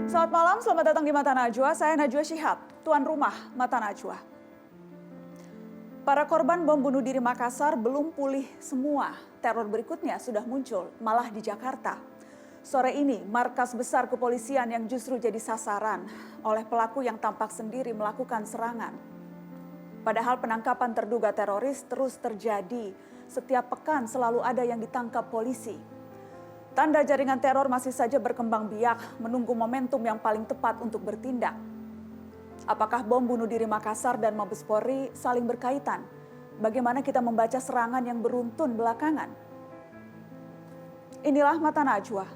Selamat malam, selamat datang di Mata Najwa. Saya Najwa Shihab, tuan rumah Mata Najwa. Para korban bom bunuh diri Makassar belum pulih semua. Teror berikutnya sudah muncul, malah di Jakarta. Sore ini, markas besar kepolisian yang justru jadi sasaran oleh pelaku yang tampak sendiri melakukan serangan. Padahal penangkapan terduga teroris terus terjadi. Setiap pekan selalu ada yang ditangkap polisi. Tanda jaringan teror masih saja berkembang biak, menunggu momentum yang paling tepat untuk bertindak. Apakah bom bunuh diri Makassar dan Mabes Polri saling berkaitan? Bagaimana kita membaca serangan yang beruntun belakangan? Inilah Mata Najwa,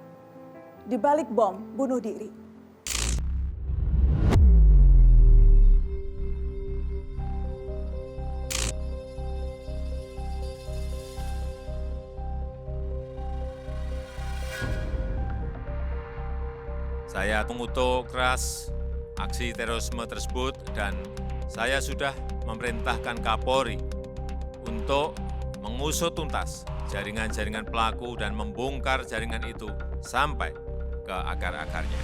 di balik bom bunuh diri. Saya mengutuk keras aksi terorisme tersebut dan saya sudah memerintahkan Kapolri untuk mengusut tuntas jaringan-jaringan pelaku dan membongkar jaringan itu sampai ke akar-akarnya.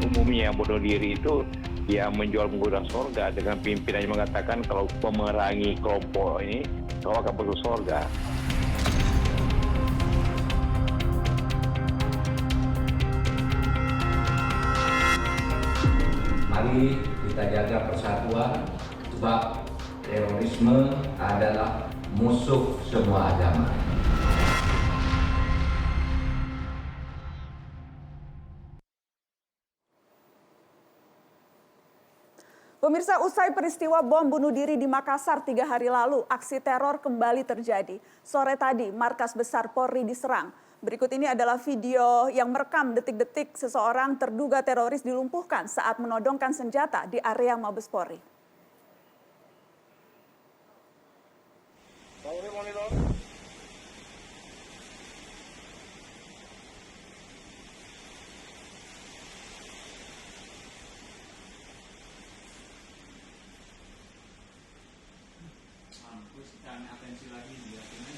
Umumnya yang bunuh diri itu yang menjual menggoda sorga dengan pimpinannya mengatakan kalau memerangi kelompok ini kau akan masuk sorga. Mari kita jaga persatuan sebab terorisme adalah musuh semua agama. Pemirsa, usai peristiwa bom bunuh diri di Makassar 3 hari lalu, aksi teror kembali terjadi. Sore tadi, markas besar Polri diserang. Berikut ini adalah video yang merekam detik-detik seseorang terduga teroris dilumpuhkan saat menodongkan senjata di area Mabes Polri. Mampus kita ambil atensi lagi dia ini.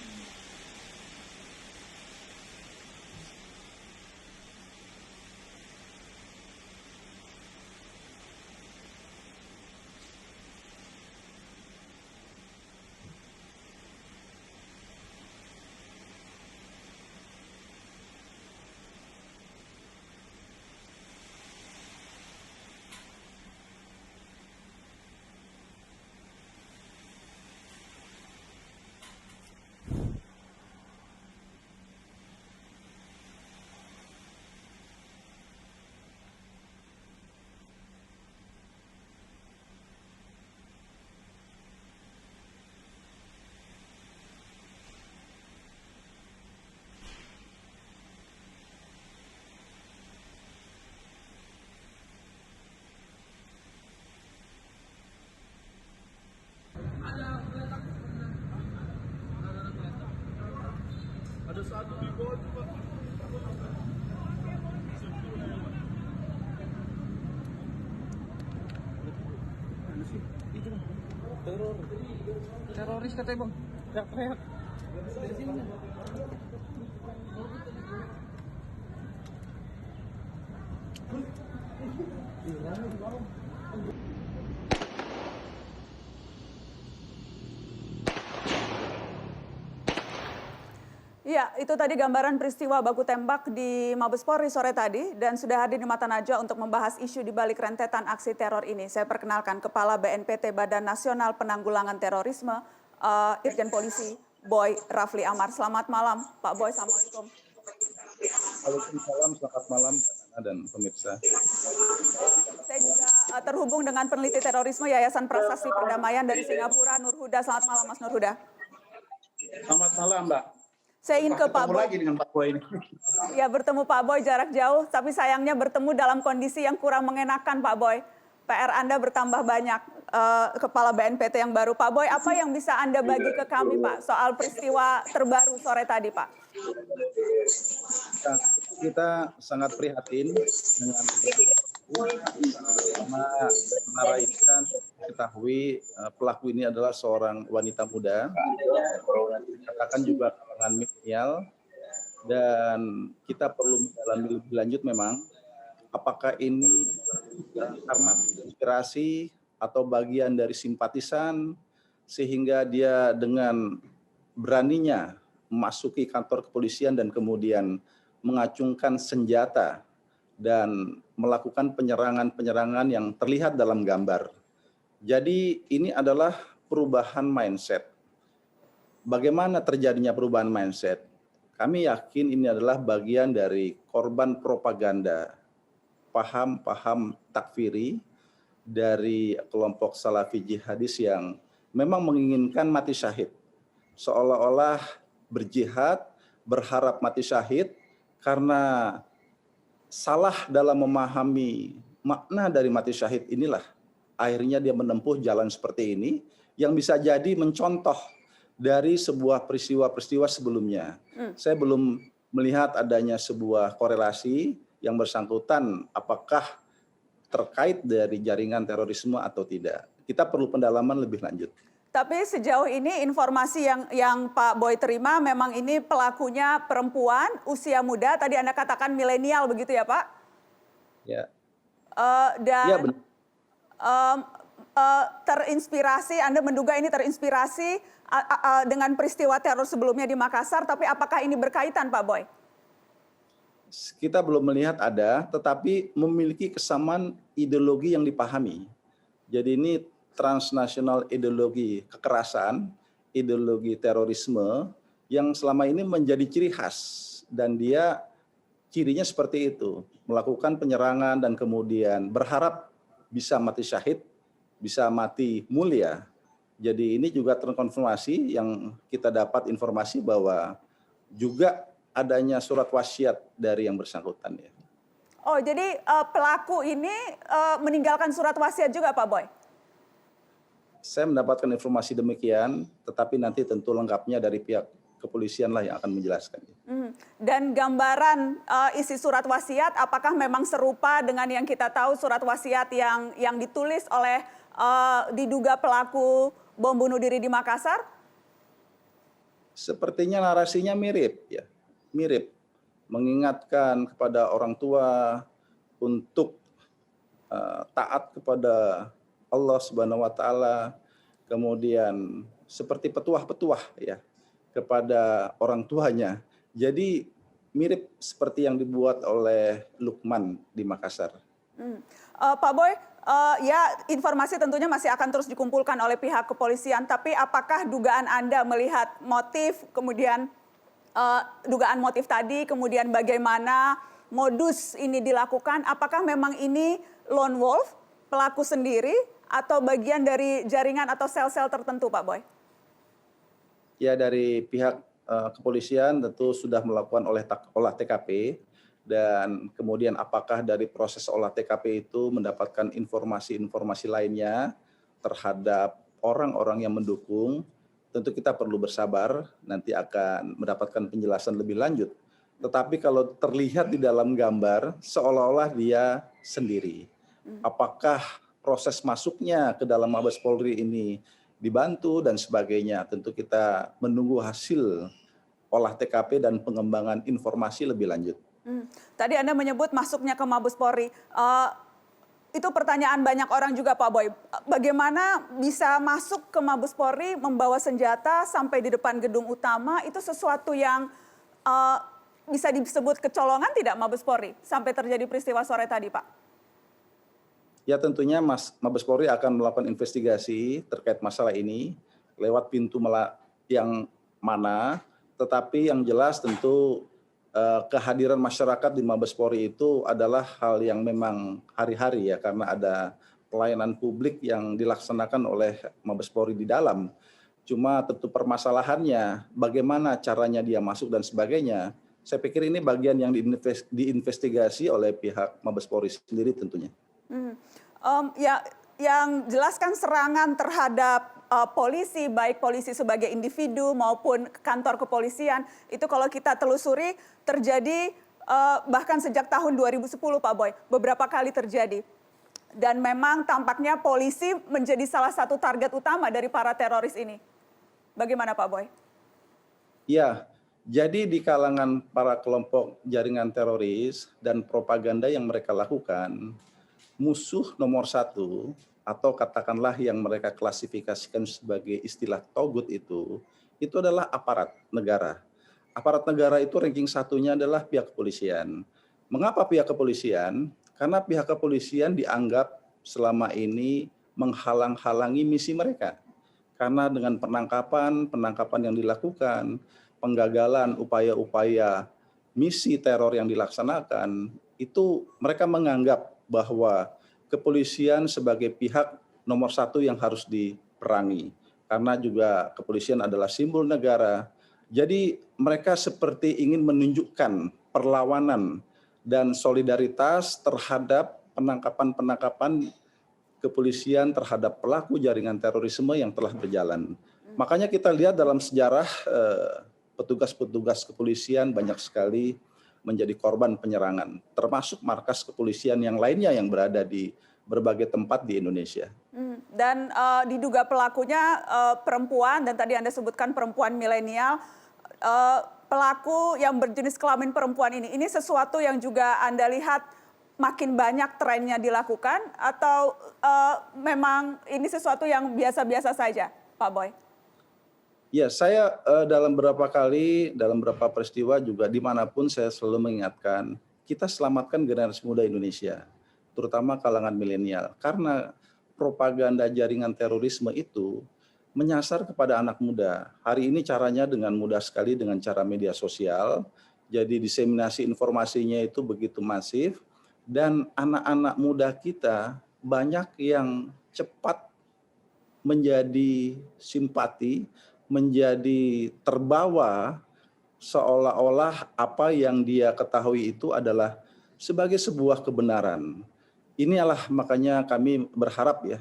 Ada satu di bawah juga. Mana sih? Itu bang. Teroris katanya bang. Teriak-teriak. Dari sini. Ya, itu tadi gambaran peristiwa baku tembak di Mabes Polri sore tadi dan sudah hadir di Mata Najwa untuk membahas isu di balik rentetan aksi teror ini. Saya perkenalkan Kepala BNPT Badan Nasional Penanggulangan Terorisme, Irjen Polisi Boy Rafli Amar. Selamat malam, Pak Boy. Assalamualaikum. Waalaikumsalam, selamat malam dan pemirsa. Saya juga terhubung dengan peneliti terorisme Yayasan Prasasti Perdamaian dari Singapura, Nur Huda. Selamat malam, Mas Nur Huda. Selamat malam, Mbak. Saya ingin ke Pak Boy. Lagi dengan Pak Boy ini. Ya, bertemu Pak Boy jarak jauh, tapi sayangnya bertemu dalam kondisi yang kurang mengenakan, Pak Boy. PR Anda bertambah banyak, Kepala BNPT yang baru. Pak Boy, apa yang bisa Anda bagi ke kami, Pak, soal peristiwa terbaru sore tadi, Pak? Kita sangat prihatin dengan sama menara ini kan kan ketahui pelaku ini adalah seorang wanita muda, dikatakan juga kalangan milenial, dan kita perlu mendalami lebih lanjut memang apakah ini karena inspirasi atau bagian dari simpatisan sehingga dia dengan beraninya memasuki kantor kepolisian dan kemudian mengacungkan senjata dan melakukan penyerangan-penyerangan yang terlihat dalam gambar. Jadi ini adalah perubahan mindset. Bagaimana terjadinya perubahan mindset? Kami yakin ini adalah bagian dari korban propaganda, paham-paham takfiri dari kelompok Salafi jihadis yang memang menginginkan mati syahid. Seolah-olah berjihad, berharap mati syahid karena salah dalam memahami makna dari mati syahid inilah akhirnya dia menempuh jalan seperti ini yang bisa jadi mencontoh dari sebuah peristiwa-peristiwa sebelumnya. Saya belum melihat adanya sebuah korelasi yang bersangkutan apakah terkait dari jaringan terorisme atau tidak. Kita perlu pendalaman lebih lanjut. Tapi sejauh ini informasi yang Pak Boy terima memang ini pelakunya perempuan, usia muda, tadi Anda katakan milenial begitu ya Pak? Ya. Dan Ya, benar. Terinspirasi, Anda menduga ini terinspirasi dengan peristiwa teror sebelumnya di Makassar, tapi apakah ini berkaitan Pak Boy? Kita belum melihat ada, tetapi memiliki kesamaan ideologi yang dipahami. Jadi ini transnasional ideologi kekerasan, ideologi terorisme yang selama ini menjadi ciri khas dan dia cirinya seperti itu, melakukan penyerangan dan kemudian berharap bisa mati syahid, bisa mati mulia. Jadi ini juga terkonfirmasi yang kita dapat informasi bahwa juga adanya surat wasiat dari yang bersangkutan ya. Oh, jadi pelaku ini meninggalkan surat wasiat juga Pak Boy? Saya mendapatkan informasi demikian, tetapi nanti tentu lengkapnya dari pihak kepolisian lah yang akan menjelaskan. Dan gambaran isi surat wasiat, apakah memang serupa dengan yang kita tahu surat wasiat yang ditulis oleh diduga pelaku bom bunuh diri di Makassar? Sepertinya narasinya mirip, ya, mirip, mengingatkan kepada orang tua untuk taat kepada Allah Subhanahu Wa Taala, kemudian seperti petuah-petuah, ya, kepada orang tuanya. Jadi mirip seperti yang dibuat oleh Lukman di Makassar. Pak Boy, ya informasi tentunya masih akan terus dikumpulkan oleh pihak kepolisian, tapi apakah dugaan Anda melihat motif, kemudian dugaan motif tadi, kemudian bagaimana modus ini dilakukan, apakah memang ini lone wolf, pelaku sendiri, atau bagian dari jaringan atau sel-sel tertentu Pak Boy? Ya, dari pihak kepolisian tentu sudah melakukan olah TKP, dan kemudian apakah dari proses olah TKP itu mendapatkan informasi-informasi lainnya terhadap orang-orang yang mendukung, tentu kita perlu bersabar, nanti akan mendapatkan penjelasan lebih lanjut. Tetapi kalau terlihat di dalam gambar, seolah-olah dia sendiri. Apakah proses masuknya ke dalam Mabes Polri ini dibantu dan sebagainya, tentu kita menunggu hasil olah TKP dan pengembangan informasi lebih lanjut. Tadi Anda menyebut masuknya ke Mabes Polri. Itu pertanyaan banyak orang juga Pak Boy. Bagaimana bisa masuk ke Mabes Polri membawa senjata sampai di depan gedung utama, itu sesuatu yang bisa disebut kecolongan tidak Mabes Polri sampai terjadi peristiwa sore tadi Pak? Ya, tentunya Mabes Polri akan melakukan investigasi terkait masalah ini lewat pintu yang mana, tetapi yang jelas tentu kehadiran masyarakat di Mabes Polri itu adalah hal yang memang hari-hari ya, karena ada pelayanan publik yang dilaksanakan oleh Mabes Polri di dalam. Cuma tentu permasalahannya bagaimana caranya dia masuk dan sebagainya. Saya pikir ini bagian yang diinvestigasi oleh pihak Mabes Polri sendiri tentunya. Ya, yang jelaskan serangan terhadap polisi, baik polisi sebagai individu maupun kantor kepolisian, itu kalau kita telusuri terjadi bahkan sejak tahun 2010 Pak Boy, beberapa kali terjadi. Dan memang tampaknya polisi menjadi salah satu target utama dari para teroris ini. Bagaimana Pak Boy? Ya, jadi di kalangan para kelompok jaringan teroris dan propaganda yang mereka lakukan, musuh nomor satu atau katakanlah yang mereka klasifikasikan sebagai istilah togut itu adalah aparat negara. Aparat negara itu ranking satunya adalah pihak kepolisian. Mengapa pihak kepolisian? Karena pihak kepolisian dianggap selama ini menghalang-halangi misi mereka. Karena dengan penangkapan yang dilakukan, penggagalan upaya-upaya misi teror yang dilaksanakan, itu mereka menganggap bahwa kepolisian sebagai pihak nomor satu yang harus diperangi. Karena juga kepolisian adalah simbol negara. Jadi mereka seperti ingin menunjukkan perlawanan dan solidaritas terhadap penangkapan kepolisian terhadap pelaku jaringan terorisme yang telah berjalan. Makanya kita lihat dalam sejarah petugas-petugas kepolisian banyak sekali menjadi korban penyerangan, termasuk markas kepolisian yang lainnya yang berada di berbagai tempat di Indonesia. Dan diduga pelakunya perempuan, dan tadi Anda sebutkan perempuan milenial. Pelaku yang berjenis kelamin perempuan ini sesuatu yang juga Anda lihat makin banyak trennya dilakukan, atau memang ini sesuatu yang biasa-biasa saja, Pak Boy? Ya, saya dalam beberapa peristiwa juga dimanapun saya selalu mengingatkan, kita selamatkan generasi muda Indonesia, terutama kalangan milenial. Karena propaganda jaringan terorisme itu menyasar kepada anak muda. Hari ini caranya dengan mudah sekali dengan cara media sosial, jadi diseminasi informasinya itu begitu masif, dan anak-anak muda kita banyak yang cepat menjadi simpati, menjadi terbawa seolah-olah apa yang dia ketahui itu adalah sebagai sebuah kebenaran. Inilah makanya kami berharap ya,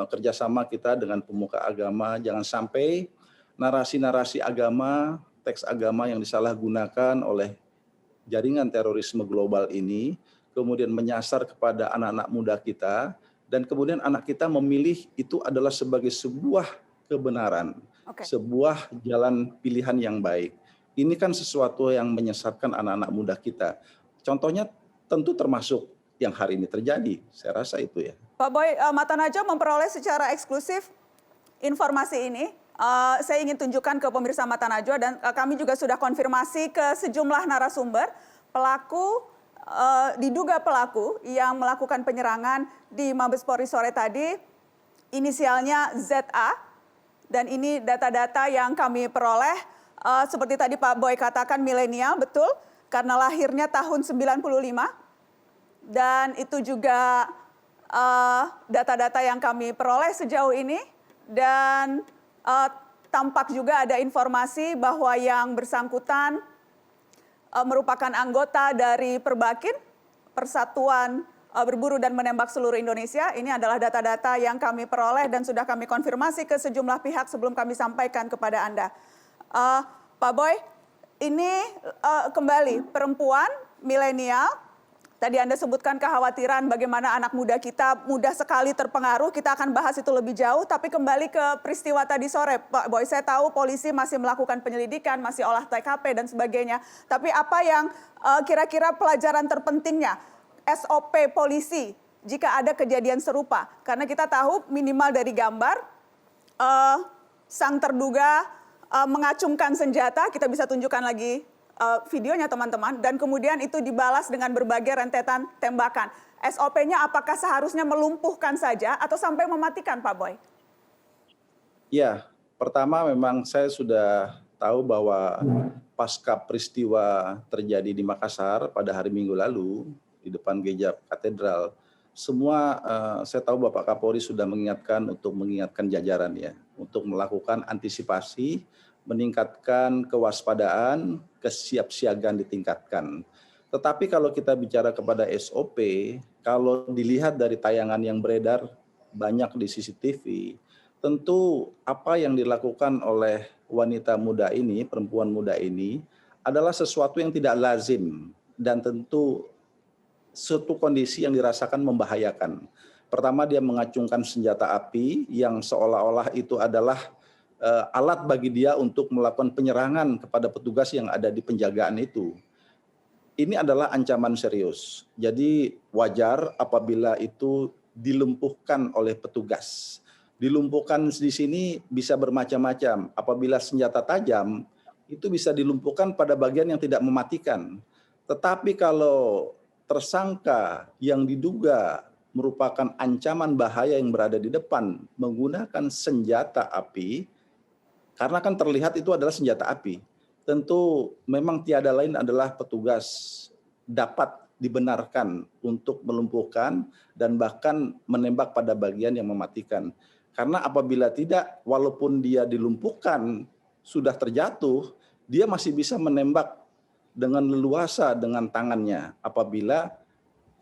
kerjasama kita dengan pemuka agama, jangan sampai narasi-narasi agama, teks agama yang disalahgunakan oleh jaringan terorisme global ini, kemudian menyasar kepada anak-anak muda kita, dan kemudian anak kita memilih itu adalah sebagai sebuah kebenaran, sebuah jalan pilihan yang baik. Ini kan sesuatu yang menyesatkan anak-anak muda kita. Contohnya tentu termasuk yang hari ini terjadi, saya rasa itu ya. Pak Boy, Mata Najwa memperoleh secara eksklusif informasi ini. Saya ingin tunjukkan ke pemirsa Mata Najwa, dan kami juga sudah konfirmasi ke sejumlah narasumber. Diduga pelaku yang melakukan penyerangan di Mabes Polri sore tadi, inisialnya ZA, dan ini data-data yang kami peroleh. Seperti tadi Pak Boy katakan, milenial, betul, karena lahirnya tahun 95. Dan itu juga data-data yang kami peroleh sejauh ini. Dan tampak juga ada informasi bahwa yang bersangkutan merupakan anggota dari Perbakin, Persatuan Berburu dan Menembak Seluruh Indonesia. Ini adalah data-data yang kami peroleh dan sudah kami konfirmasi ke sejumlah pihak sebelum kami sampaikan kepada Anda. Pak Boy, ini kembali perempuan milenial. Tadi Anda sebutkan kekhawatiran bagaimana anak muda kita mudah sekali terpengaruh. Kita akan bahas itu lebih jauh. Tapi kembali ke peristiwa tadi sore, Pak Boy. Saya tahu polisi masih melakukan penyelidikan, masih olah TKP dan sebagainya. Tapi apa yang kira-kira pelajaran terpentingnya SOP polisi jika ada kejadian serupa? Karena kita tahu minimal dari gambar, sang terduga mengacungkan senjata, kita bisa tunjukkan lagi videonya teman-teman, dan kemudian itu dibalas dengan berbagai rentetan tembakan. SOP-nya apakah seharusnya melumpuhkan saja atau sampai mematikan, Pak Boy? Ya, pertama memang saya sudah tahu bahwa pasca peristiwa terjadi di Makassar pada hari Minggu lalu di depan gereja katedral, semua saya tahu Bapak Kapolri sudah mengingatkan jajaran ya untuk melakukan antisipasi, meningkatkan kewaspadaan, kesiapsiagaan ditingkatkan. Tetapi kalau kita bicara kepada SOP, kalau dilihat dari tayangan yang beredar banyak di CCTV, tentu apa yang dilakukan oleh wanita muda ini, perempuan muda ini, adalah sesuatu yang tidak lazim dan tentu suatu kondisi yang dirasakan membahayakan. Pertama, dia mengacungkan senjata api yang seolah-olah itu adalah alat bagi dia untuk melakukan penyerangan kepada petugas yang ada di penjagaan itu. Ini adalah ancaman serius. Jadi wajar apabila itu dilumpuhkan oleh petugas. Dilumpuhkan di sini bisa bermacam-macam. Apabila senjata tajam, itu bisa dilumpuhkan pada bagian yang tidak mematikan. Tetapi kalau tersangka yang diduga merupakan ancaman bahaya yang berada di depan menggunakan senjata api, karena kan terlihat itu adalah senjata api, tentu memang tiada lain adalah petugas dapat dibenarkan untuk melumpuhkan dan bahkan menembak pada bagian yang mematikan. Karena apabila tidak, walaupun dia dilumpuhkan, sudah terjatuh, dia masih bisa menembak dengan leluasa dengan tangannya apabila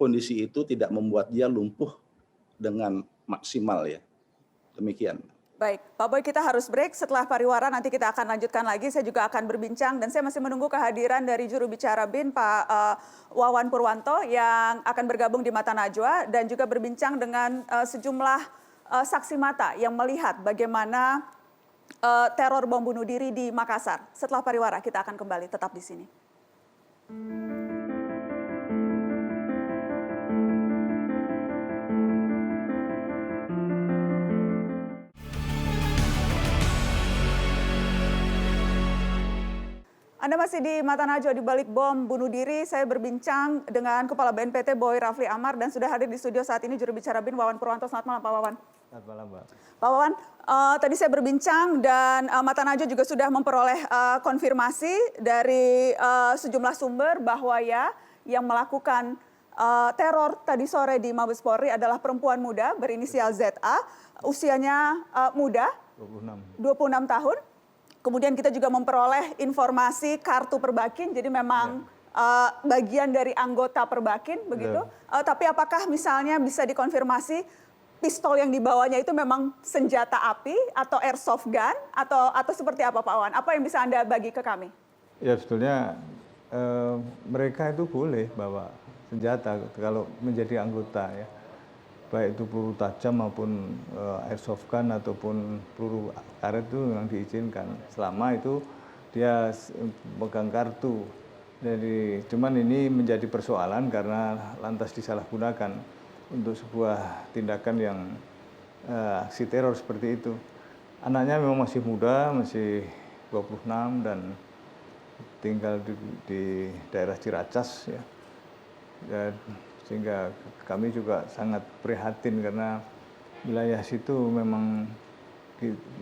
kondisi itu tidak membuat dia lumpuh dengan maksimal ya. Demikian. Baik, Pak Boy, kita harus break. Setelah pariwara nanti kita akan lanjutkan lagi. Saya juga akan berbincang dan saya masih menunggu kehadiran dari juru bicara BIN Pak Wawan Purwanto yang akan bergabung di Mata Najwa dan juga berbincang dengan sejumlah saksi mata yang melihat bagaimana teror bom bunuh diri di Makassar. Setelah pariwara kita akan kembali, tetap di sini. Anda masih di Mata Najwa. Di balik bom bunuh diri, saya berbincang dengan Kepala BNPT Boy Rafli Amar dan sudah hadir di studio saat ini juru bicara BIN Wawan Purwanto. Selamat malam Pak Wawan. Selamat malam, Mbak. Pak Wawan, tadi saya berbincang dan Mata Najwa juga sudah memperoleh konfirmasi dari sejumlah sumber bahwa ya yang melakukan teror tadi sore di Mabes Polri adalah perempuan muda berinisial ZA, usianya muda, 26 tahun. Kemudian kita juga memperoleh informasi kartu Perbakin, jadi memang bagian dari anggota Perbakin, begitu. Tapi apakah misalnya bisa dikonfirmasi pistol yang dibawanya itu memang senjata api atau airsoft gun atau seperti apa Pak Wawan? Apa yang bisa Anda bagi ke kami? Ya sebetulnya mereka itu boleh bawa senjata kalau menjadi anggota ya. Baik itu peluru tajam maupun airsoft gun ataupun peluru karet itu memang diizinkan selama itu dia pegang kartu. Jadi cuman ini menjadi persoalan karena lantas disalahgunakan untuk sebuah tindakan yang aksi teror seperti itu. Anaknya memang masih muda, masih 26 dan tinggal di daerah Ciracas ya. Dan sehingga kami juga sangat prihatin karena wilayah situ memang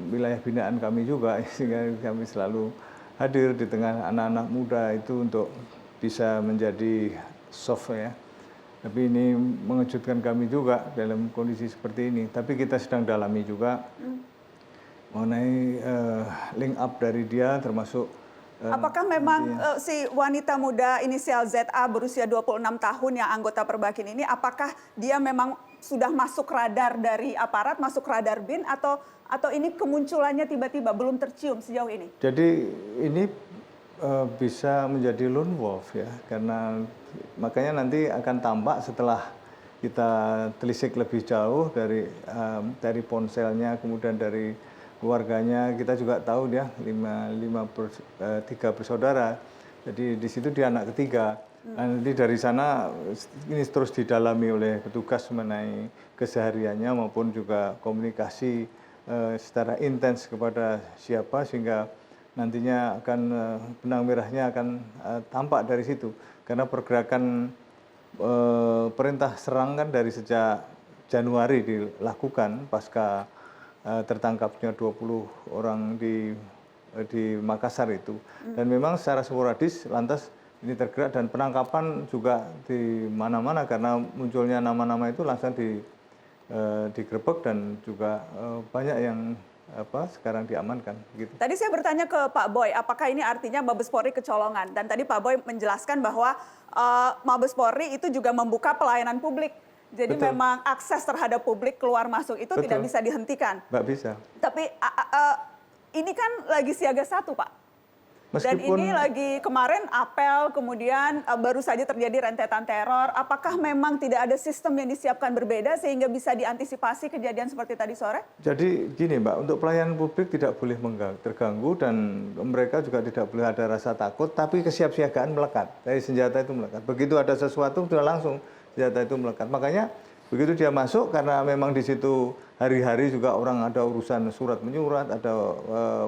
wilayah binaan kami juga, sehingga kami selalu hadir di tengah anak-anak muda itu untuk bisa menjadi soft ya. Tapi ini mengejutkan kami juga dalam kondisi seperti ini. Tapi kita sedang dalami juga mengenai link up dari dia termasuk apakah memang si wanita muda inisial ZA berusia 26 tahun yang anggota Perbakin ini, apakah dia memang sudah masuk radar dari aparat, masuk radar BIN atau ini kemunculannya tiba-tiba belum tercium sejauh ini? Jadi ini bisa menjadi lone wolf ya, karena makanya nanti akan tampak setelah kita telisik lebih jauh dari ponselnya, kemudian dari keluarganya. Kita juga tahu dia tiga bersaudara, jadi di situ dia anak ketiga. Nanti dari sana ini terus didalami oleh petugas mengenai kesehariannya maupun juga komunikasi secara intens kepada siapa, sehingga nantinya akan benang merahnya akan tampak dari situ. Karena pergerakan perintah serang kan dari sejak Januari dilakukan pasca tertangkapnya 20 orang di Makassar itu. Dan memang secara sporadis lantas ini tergerak dan penangkapan juga di mana-mana karena munculnya nama-nama itu langsung digerebek dan juga banyak yang sekarang diamankan. Gitu. Tadi saya bertanya ke Pak Boy, apakah ini artinya Mabes Polri kecolongan? Dan tadi Pak Boy menjelaskan bahwa Mabes Polri itu juga membuka pelayanan publik. Jadi betul, memang akses terhadap publik keluar masuk itu betul, tidak bisa dihentikan. Nggak bisa. Tapi ini kan lagi siaga 1, Pak. Dan ini lagi kemarin apel, kemudian baru saja terjadi rentetan teror. Apakah memang tidak ada sistem yang disiapkan berbeda sehingga bisa diantisipasi kejadian seperti tadi sore? Jadi gini Mbak, untuk pelayanan publik tidak boleh terganggu dan mereka juga tidak boleh ada rasa takut, tapi kesiapsiagaan melekat. Dari senjata itu melekat. Begitu ada sesuatu sudah langsung senjata itu melekat. Makanya begitu dia masuk, karena memang di situ hari-hari juga orang ada urusan surat menyurat, ada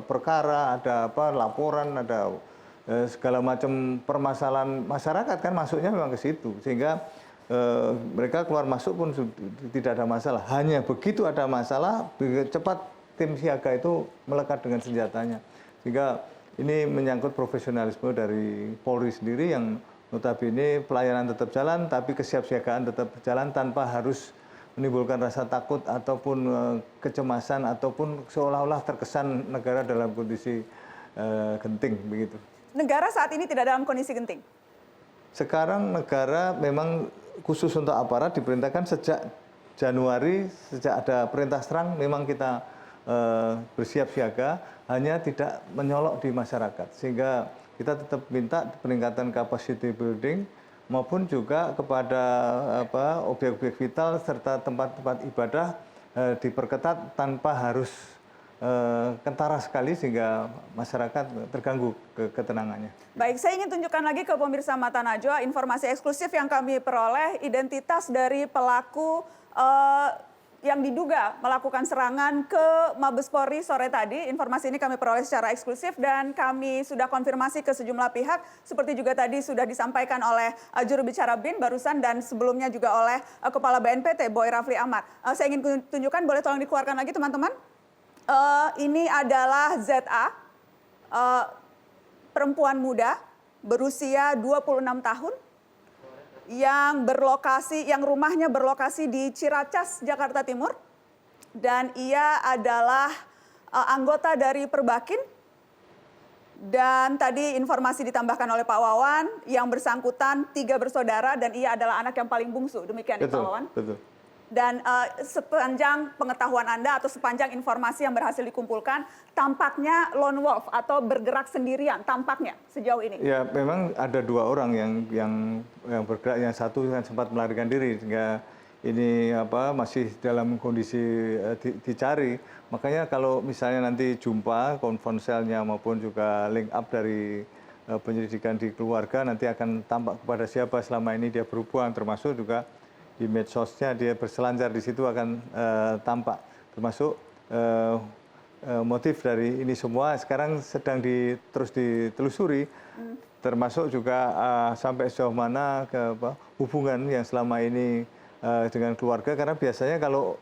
perkara, ada laporan, ada segala macam permasalahan masyarakat kan masuknya memang ke situ, sehingga mereka keluar masuk pun tidak ada masalah. Hanya begitu ada masalah, cepat tim siaga itu melekat dengan senjatanya. Sehingga ini menyangkut profesionalisme dari Polri sendiri yang notabene pelayanan tetap jalan, tapi kesiapsiagaan tetap berjalan tanpa harus menimbulkan rasa takut ataupun kecemasan ataupun seolah-olah terkesan negara dalam kondisi genting begitu. Negara saat ini tidak dalam kondisi genting? Sekarang negara memang khusus untuk aparat diperintahkan sejak Januari, sejak ada perintah serang memang kita bersiap siaga, hanya tidak menyolok di masyarakat. Sehingga kita tetap minta peningkatan capacity building maupun juga kepada objek-objek vital serta tempat-tempat ibadah diperketat tanpa harus kentara sekali sehingga masyarakat terganggu ketenangannya. Baik, saya ingin tunjukkan lagi ke pemirsa Mata Najwa informasi eksklusif yang kami peroleh, identitas dari pelaku yang diduga melakukan serangan ke Mabes Polri sore tadi. Informasi ini kami peroleh secara eksklusif dan kami sudah konfirmasi ke sejumlah pihak, seperti juga tadi sudah disampaikan oleh juru bicara BIN barusan dan sebelumnya juga oleh Kepala BNPT Boy Rafli Amar. Saya ingin tunjukkan, boleh tolong dikeluarkan lagi teman-teman. Ini adalah ZA, perempuan muda berusia 26 tahun yang rumahnya berlokasi di Ciracas, Jakarta Timur, dan ia adalah anggota dari Perbakin. Dan tadi informasi ditambahkan oleh Pak Wawan, yang bersangkutan 3 bersaudara dan ia adalah anak yang paling bungsu. Demikian ya Pak Wawan? Betul. Dan sepanjang pengetahuan Anda atau sepanjang informasi yang berhasil dikumpulkan, tampaknya lone wolf atau bergerak sendirian, tampaknya sejauh ini. Ya, memang ada 2 orang yang bergerak, yang satu yang sempat melarikan diri, sehingga ini masih dalam kondisi dicari. Makanya kalau misalnya nanti jumpa konfonselnya maupun juga link up dari penyelidikan di keluarga, nanti akan tampak kepada siapa selama ini dia berhubungan, termasuk juga di medsosnya dia berselancar di situ akan tampak, termasuk motif dari ini semua sekarang sedang terus ditelusuri, termasuk juga sampai sejauh mana hubungan yang selama ini dengan keluarga, karena biasanya kalau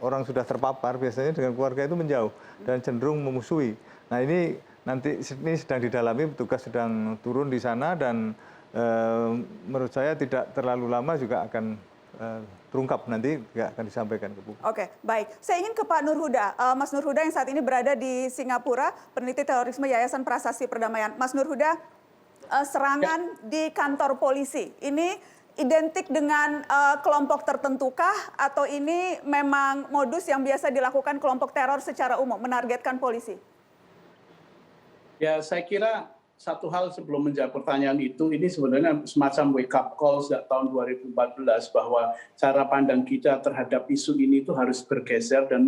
orang sudah terpapar biasanya dengan keluarga itu menjauh dan cenderung memusuhi. Nah ini nanti ini sedang didalami, petugas sedang turun di sana dan menurut saya tidak terlalu lama juga akan terungkap, nanti juga akan disampaikan ke publik. Oke, baik. Saya ingin ke Pak Nur Huda. Mas Nur Huda yang saat ini berada di Singapura, peneliti terorisme Yayasan Prasasti Perdamaian. Mas Nur Huda, serangan di kantor polisi, ini identik dengan kelompok tertentukah atau ini memang modus yang biasa dilakukan kelompok teror secara umum, menargetkan polisi? Ya, saya kira satu hal sebelum menjawab pertanyaan itu, ini sebenarnya semacam wake up call sejak tahun 2014 bahwa cara pandang kita terhadap isu ini itu harus bergeser dan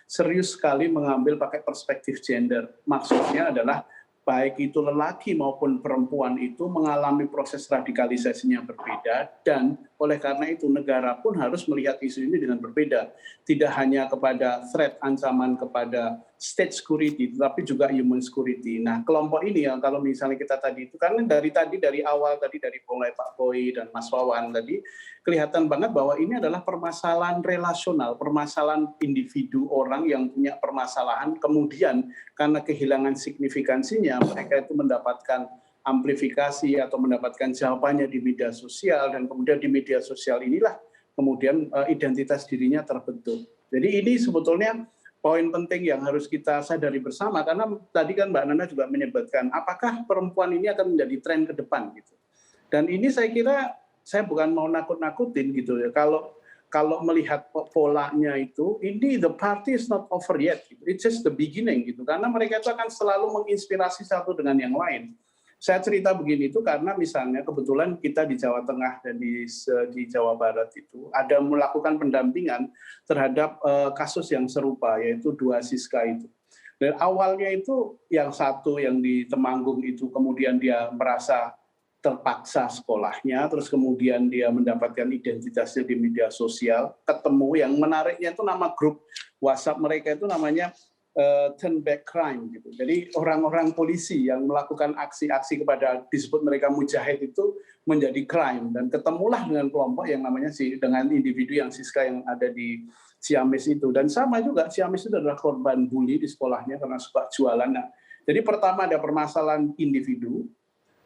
serius sekali mengambil pakai perspektif gender. Maksudnya adalah baik itu lelaki maupun perempuan itu mengalami proses radikalisasinya berbeda, dan oleh karena itu negara pun harus melihat isu ini dengan berbeda. Tidak hanya kepada threat, ancaman kepada state security, tetapi juga human security. Nah, kelompok ini ya, kalau misalnya kita tadi itu kan dari awal tadi dari mulai Pak Boy dan Mas Wawan tadi kelihatan banget bahwa ini adalah permasalahan relasional, permasalahan individu orang yang punya permasalahan, kemudian karena kehilangan signifikansinya mereka itu mendapatkan amplifikasi atau mendapatkan jawabannya di media sosial, dan kemudian di media sosial inilah kemudian identitas dirinya terbentuk. Jadi ini sebetulnya poin penting yang harus kita sadari bersama, karena tadi kan Mbak Nana juga menyebutkan apakah perempuan ini akan menjadi tren ke depan gitu. Dan ini saya kira saya bukan mau nakut-nakutin gitu ya. Kalau kalau melihat polanya itu, ini the party is not over yet. It's just the beginning gitu. Karena mereka itu akan selalu menginspirasi satu dengan yang lain. Saya cerita begini itu karena misalnya kebetulan kita di Jawa Tengah dan di Jawa Barat itu ada melakukan pendampingan terhadap kasus yang serupa, yaitu 2 Siska itu. Dan awalnya itu yang satu yang di Temanggung itu kemudian dia merasa terpaksa sekolahnya, terus kemudian dia mendapatkan identitasnya di media sosial, ketemu yang menariknya itu nama grup WhatsApp mereka itu namanya Turn Back Crime gitu. Jadi orang-orang polisi yang melakukan aksi-aksi kepada disebut mereka mujahid itu menjadi crime, dan ketemulah dengan kelompok yang namanya dengan individu yang Siska yang ada di Ciamis itu. Dan sama juga Ciamis itu adalah korban bully di sekolahnya karena suka jualan. Nah, jadi pertama ada permasalahan individu,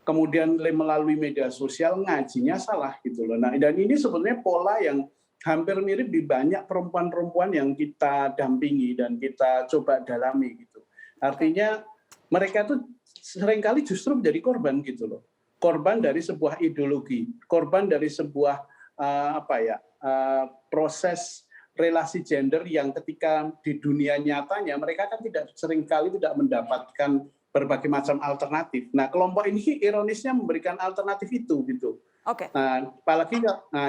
kemudian melalui media sosial ngajinya salah gitu loh. Nah, dan ini sebenarnya pola yang hampir mirip di banyak perempuan-perempuan yang kita dampingi dan kita coba dalami gitu. Artinya mereka tuh seringkali justru menjadi korban gitu loh. Korban dari sebuah ideologi, korban dari sebuah proses relasi gender yang ketika di dunia nyatanya mereka kan seringkali tidak mendapatkan berbagai macam alternatif. Nah, kelompok ini ironisnya memberikan alternatif itu gitu. Oke. Nah, apalagi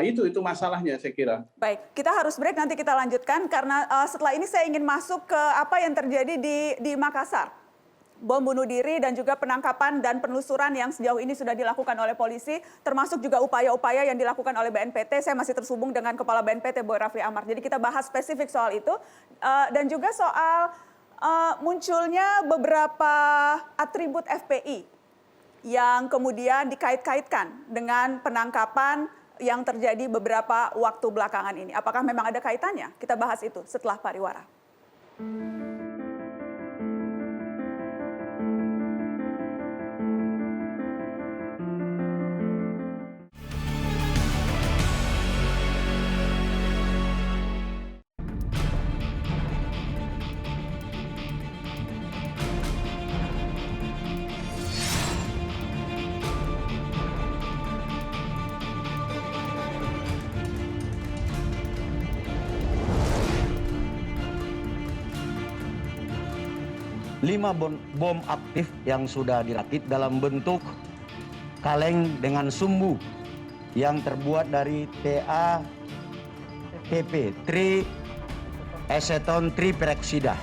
itu masalahnya saya kira. Baik, kita harus break, nanti kita lanjutkan karena setelah ini saya ingin masuk ke apa yang terjadi di Makassar. Bom bunuh diri dan juga penangkapan dan penelusuran yang sejauh ini sudah dilakukan oleh polisi, termasuk juga upaya-upaya yang dilakukan oleh BNPT. Saya masih tersambung dengan Kepala BNPT Boy Rafli Amar. Jadi kita bahas spesifik soal itu dan juga soal munculnya beberapa atribut FPI yang kemudian dikait-kaitkan dengan penangkapan yang terjadi beberapa waktu belakangan ini. Apakah memang ada kaitannya? Kita bahas itu setelah pariwara. Lima bom aktif yang sudah dirakit dalam bentuk kaleng dengan sumbu yang terbuat dari TATP, triaceton triperoksida.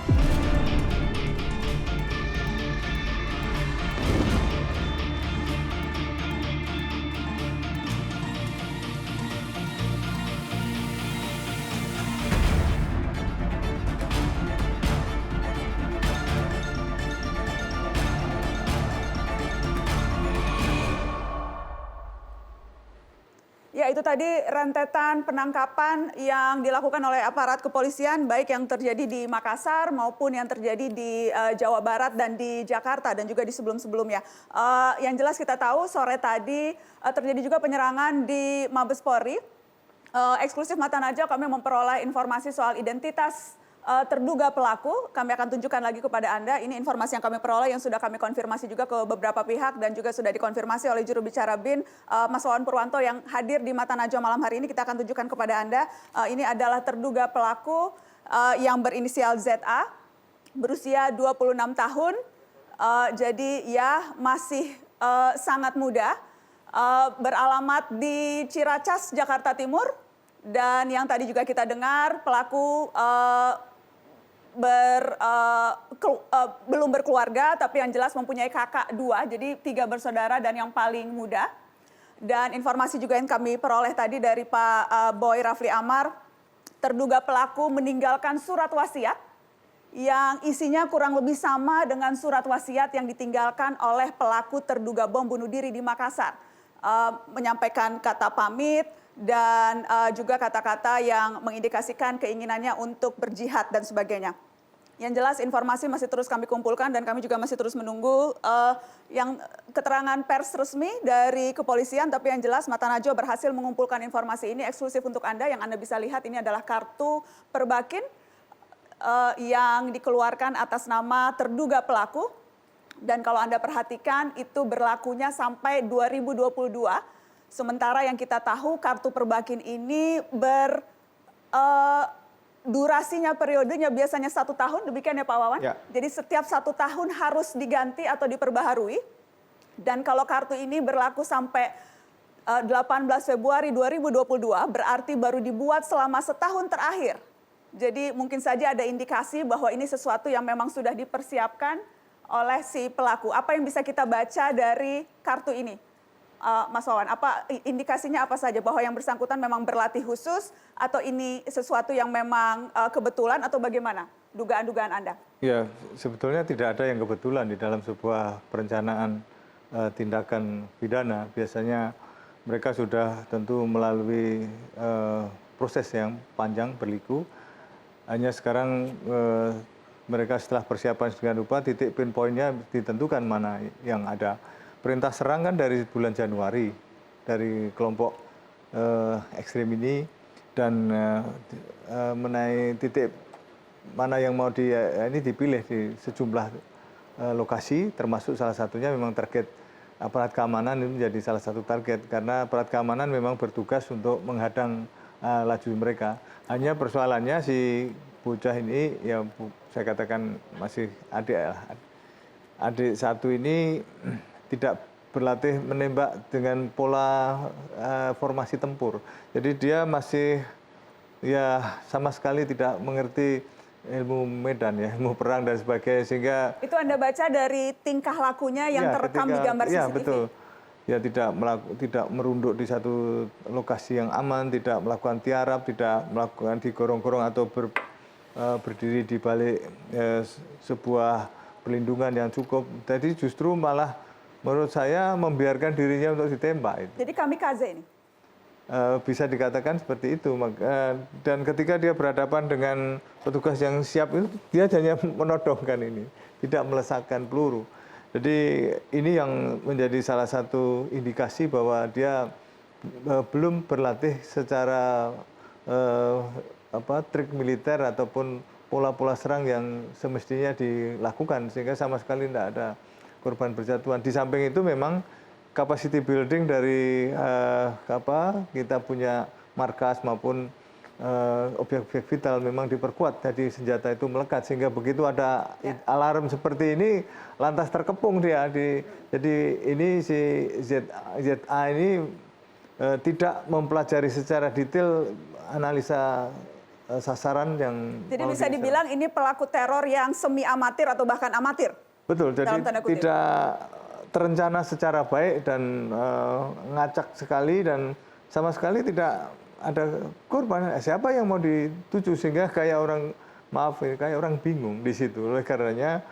Ya, itu tadi rentetan penangkapan yang dilakukan oleh aparat kepolisian, baik yang terjadi di Makassar maupun yang terjadi di Jawa Barat dan di Jakarta dan juga di sebelum-sebelumnya. Yang jelas kita tahu sore tadi terjadi juga penyerangan di Mabes Polri. Eksklusif Mata Najwa kami memperoleh informasi soal identitas terduga pelaku. Kami akan tunjukkan lagi kepada Anda. Ini informasi yang kami peroleh yang sudah kami konfirmasi juga ke beberapa pihak dan juga sudah dikonfirmasi oleh juru bicara BIN, Mas Wawan Purwanto yang hadir di Mata Najwa malam hari ini. Kita akan tunjukkan kepada Anda. Ini adalah terduga pelaku yang berinisial ZA, berusia 26 tahun. Jadi ya masih sangat muda, beralamat di Ciracas, Jakarta Timur. Dan yang tadi juga kita dengar pelaku belum berkeluarga, tapi yang jelas mempunyai kakak 2, jadi 3 bersaudara dan yang paling muda. Dan informasi juga yang kami peroleh tadi dari Pak Boy Rafli Amar, terduga pelaku meninggalkan surat wasiat yang isinya kurang lebih sama dengan surat wasiat yang ditinggalkan oleh pelaku terduga bom bunuh diri di Makassar. Menyampaikan kata pamit dan juga kata-kata yang mengindikasikan keinginannya untuk berjihad dan sebagainya. Yang jelas informasi masih terus kami kumpulkan dan kami juga masih terus menunggu yang keterangan pers resmi dari kepolisian. Tapi yang jelas Mata Najwa berhasil mengumpulkan informasi ini eksklusif untuk Anda. Yang Anda bisa lihat ini adalah kartu perbakin yang dikeluarkan atas nama terduga pelaku. Dan kalau Anda perhatikan itu berlakunya sampai 2022. Sementara yang kita tahu kartu perbakin ini durasinya, periodenya biasanya 1 tahun, demikian ya Pak Wawan? Ya. Jadi setiap 1 tahun harus diganti atau diperbaharui. Dan kalau kartu ini berlaku sampai 18 Februari 2022, berarti baru dibuat selama setahun terakhir. Jadi mungkin saja ada indikasi bahwa ini sesuatu yang memang sudah dipersiapkan oleh si pelaku. Apa yang bisa kita baca dari kartu ini? Mas Wawan, apa indikasinya apa saja bahwa yang bersangkutan memang berlatih khusus atau ini sesuatu yang memang kebetulan atau bagaimana dugaan-dugaan Anda? Ya, sebetulnya tidak ada yang kebetulan di dalam sebuah perencanaan tindakan pidana. Biasanya mereka sudah tentu melalui proses yang panjang berliku. Hanya sekarang mereka setelah persiapan sedemikian rupa, titik pinpointnya ditentukan mana yang ada. Perintah serang kan dari bulan Januari dari kelompok ekstrem ini, dan mengenai titik mana yang mau ini dipilih di sejumlah lokasi, termasuk salah satunya memang target aparat keamanan ini menjadi salah satu target, karena aparat keamanan memang bertugas untuk menghadang laju mereka. Hanya persoalannya si bocah ini, ya saya katakan masih adik satu ini tidak berlatih menembak dengan pola formasi tempur. Jadi dia masih ya sama sekali tidak mengerti ilmu medan ya, ilmu perang dan sebagainya, sehingga itu Anda baca dari tingkah lakunya yang terekam di gambar CCTV. Ya betul. Ya tidak merunduk di satu lokasi yang aman, tidak melakukan tiarap, tidak melakukan digorong-gorong atau berdiri di balik sebuah perlindungan yang cukup. Jadi justru malah menurut saya membiarkan dirinya untuk ditembak itu. Jadi kamikaze ini? Bisa dikatakan seperti itu. Dan ketika dia berhadapan dengan petugas yang siap itu, dia hanya menodongkan ini, tidak melesatkan peluru. Jadi ini yang menjadi salah satu indikasi bahwa dia belum berlatih secara trik militer ataupun pola-pola serang yang semestinya dilakukan, sehingga sama sekali tidak ada korban berjatuhan. Di samping itu memang capacity building dari kita punya markas maupun objek-objek vital memang diperkuat, jadi senjata itu melekat, sehingga begitu ada alarm seperti ini lantas terkepung dia. Jadi ini si ZA ini tidak mempelajari secara detail analisa sasaran yang. Jadi bisa dibilang ini pelaku teror yang semi amatir atau bahkan amatir. Betul, jadi tidak terencana secara baik dan ngacak sekali, dan sama sekali tidak ada korban. Siapa yang mau dituju, sehingga kayak orang bingung di situ. Oleh karenanya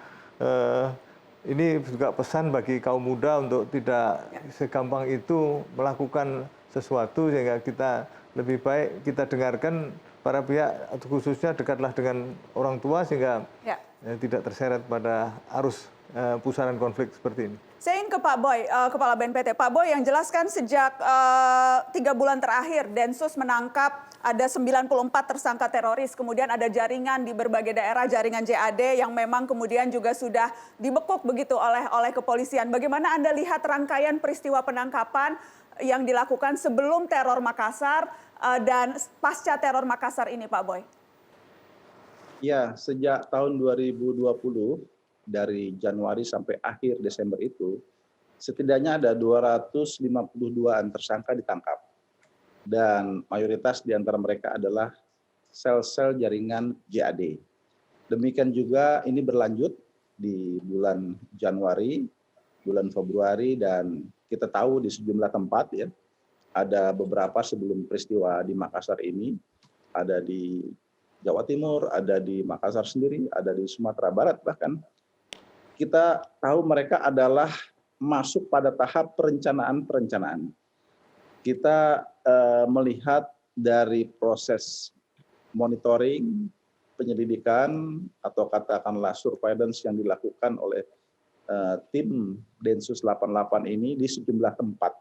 ini juga pesan bagi kaum muda untuk tidak segampang itu melakukan sesuatu, sehingga kita lebih baik kita dengarkan para pihak, khususnya dekatlah dengan orang tua, sehingga tidak terseret pada arus pusaran konflik seperti ini. Saya ingin ke Pak Boy, Kepala BNPT. Pak Boy, yang jelaskan sejak 3 bulan terakhir Densus menangkap ada 94 tersangka teroris, kemudian ada jaringan di berbagai daerah, jaringan JAD yang memang kemudian juga sudah dibekuk begitu oleh kepolisian. Bagaimana Anda lihat rangkaian peristiwa penangkapan yang dilakukan sebelum teror Makassar dan pasca teror Makassar ini, Pak Boy? Ya, sejak tahun 2020, dari Januari sampai akhir Desember itu, setidaknya ada 252-an tersangka ditangkap. Dan mayoritas di antara mereka adalah sel-sel jaringan JAD. Demikian juga ini berlanjut di bulan Januari, bulan Februari, dan kita tahu di sejumlah tempat ya, ada beberapa sebelum peristiwa di Makassar ini, ada di Jawa Timur, ada di Makassar sendiri, ada di Sumatera Barat bahkan. Kita tahu mereka adalah masuk pada tahap perencanaan. Kita melihat dari proses monitoring, penyelidikan, atau katakanlah surveillance yang dilakukan oleh tim Densus 88 ini di sejumlah tempat.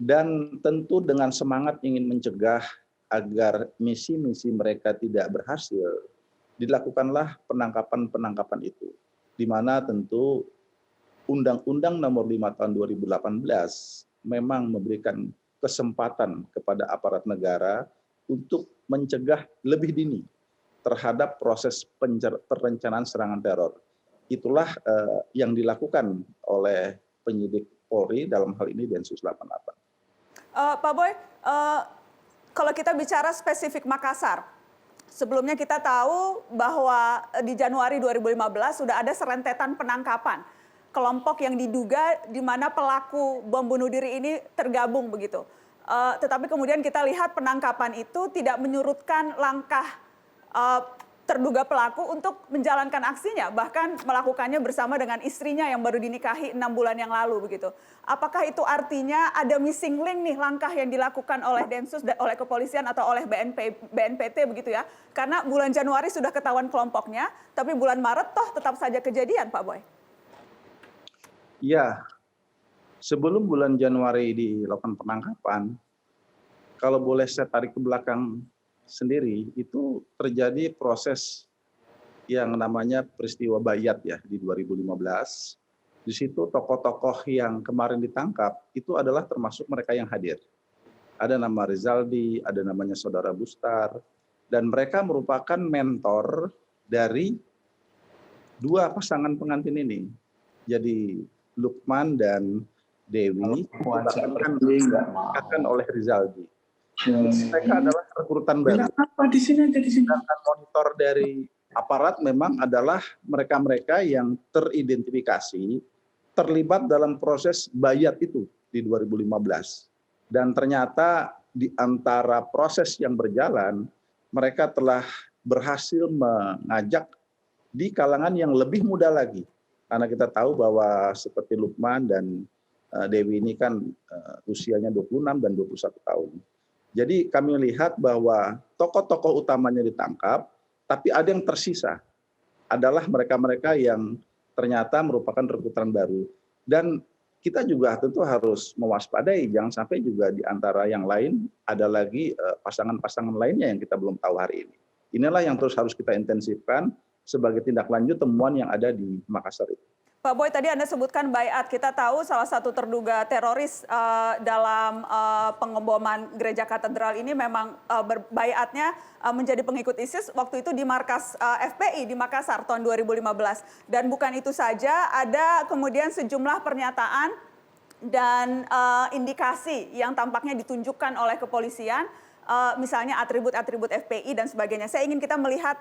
Dan tentu dengan semangat ingin mencegah agar misi-misi mereka tidak berhasil, dilakukanlah penangkapan-penangkapan itu. Di mana tentu Undang-Undang Nomor 5 Tahun 2018 memang memberikan kesempatan kepada aparat negara untuk mencegah lebih dini terhadap proses perencanaan serangan teror. Itulah yang dilakukan oleh penyidik Polri dalam hal ini Densus 88. Pak Boy, kalau kita bicara spesifik Makassar, sebelumnya kita tahu bahwa di Januari 2015 sudah ada serentetan penangkapan kelompok yang diduga di mana pelaku bom bunuh diri ini tergabung begitu. Tetapi kemudian kita lihat penangkapan itu tidak menyurutkan langkah terduga pelaku untuk menjalankan aksinya, bahkan melakukannya bersama dengan istrinya yang baru dinikahi 6 bulan yang lalu begitu. Apakah itu artinya ada missing link nih langkah yang dilakukan oleh Densus, oleh kepolisian atau oleh BNPT begitu ya? Karena bulan Januari sudah ketahuan kelompoknya, tapi bulan Maret toh tetap saja kejadian, Pak Boy. Ya, sebelum bulan Januari dilakukan penangkapan, kalau boleh saya tarik ke belakang sendiri, itu terjadi proses yang namanya peristiwa Bayat ya di 2015. Di situ tokoh-tokoh yang kemarin ditangkap itu adalah termasuk mereka yang hadir. Ada nama Rizaldi, ada namanya Saudara Bustar, dan mereka merupakan mentor dari dua pasangan pengantin ini. Jadi Lukman dan Dewi akan oleh Rizaldi. Mereka adalah rekrutan baru. Di sini aja di sini. Dan monitor dari aparat memang adalah mereka-mereka yang teridentifikasi terlibat dalam proses Bayat itu di 2015. Dan ternyata di antara proses yang berjalan, mereka telah berhasil mengajak di kalangan yang lebih muda lagi. Karena kita tahu bahwa seperti Lukman dan Dewi ini kan usianya 26 dan 21 tahun. Jadi kami lihat bahwa tokoh-tokoh utamanya ditangkap, tapi ada yang tersisa. Adalah mereka-mereka yang ternyata merupakan rekrutan baru. Dan kita juga tentu harus mewaspadai, jangan sampai juga di antara yang lain ada lagi pasangan-pasangan lainnya yang kita belum tahu hari ini. Inilah yang terus harus kita intensifkan sebagai tindak lanjut temuan yang ada di Makassar itu. Pak Boy, tadi Anda sebutkan Bayat. Kita tahu salah satu terduga teroris dalam pengeboman gereja katedral ini memang Bayatnya menjadi pengikut ISIS waktu itu di markas FPI di Makassar tahun 2015. Dan bukan itu saja, ada kemudian sejumlah pernyataan dan indikasi yang tampaknya ditunjukkan oleh kepolisian, misalnya atribut-atribut FPI dan sebagainya. Saya ingin kita melihat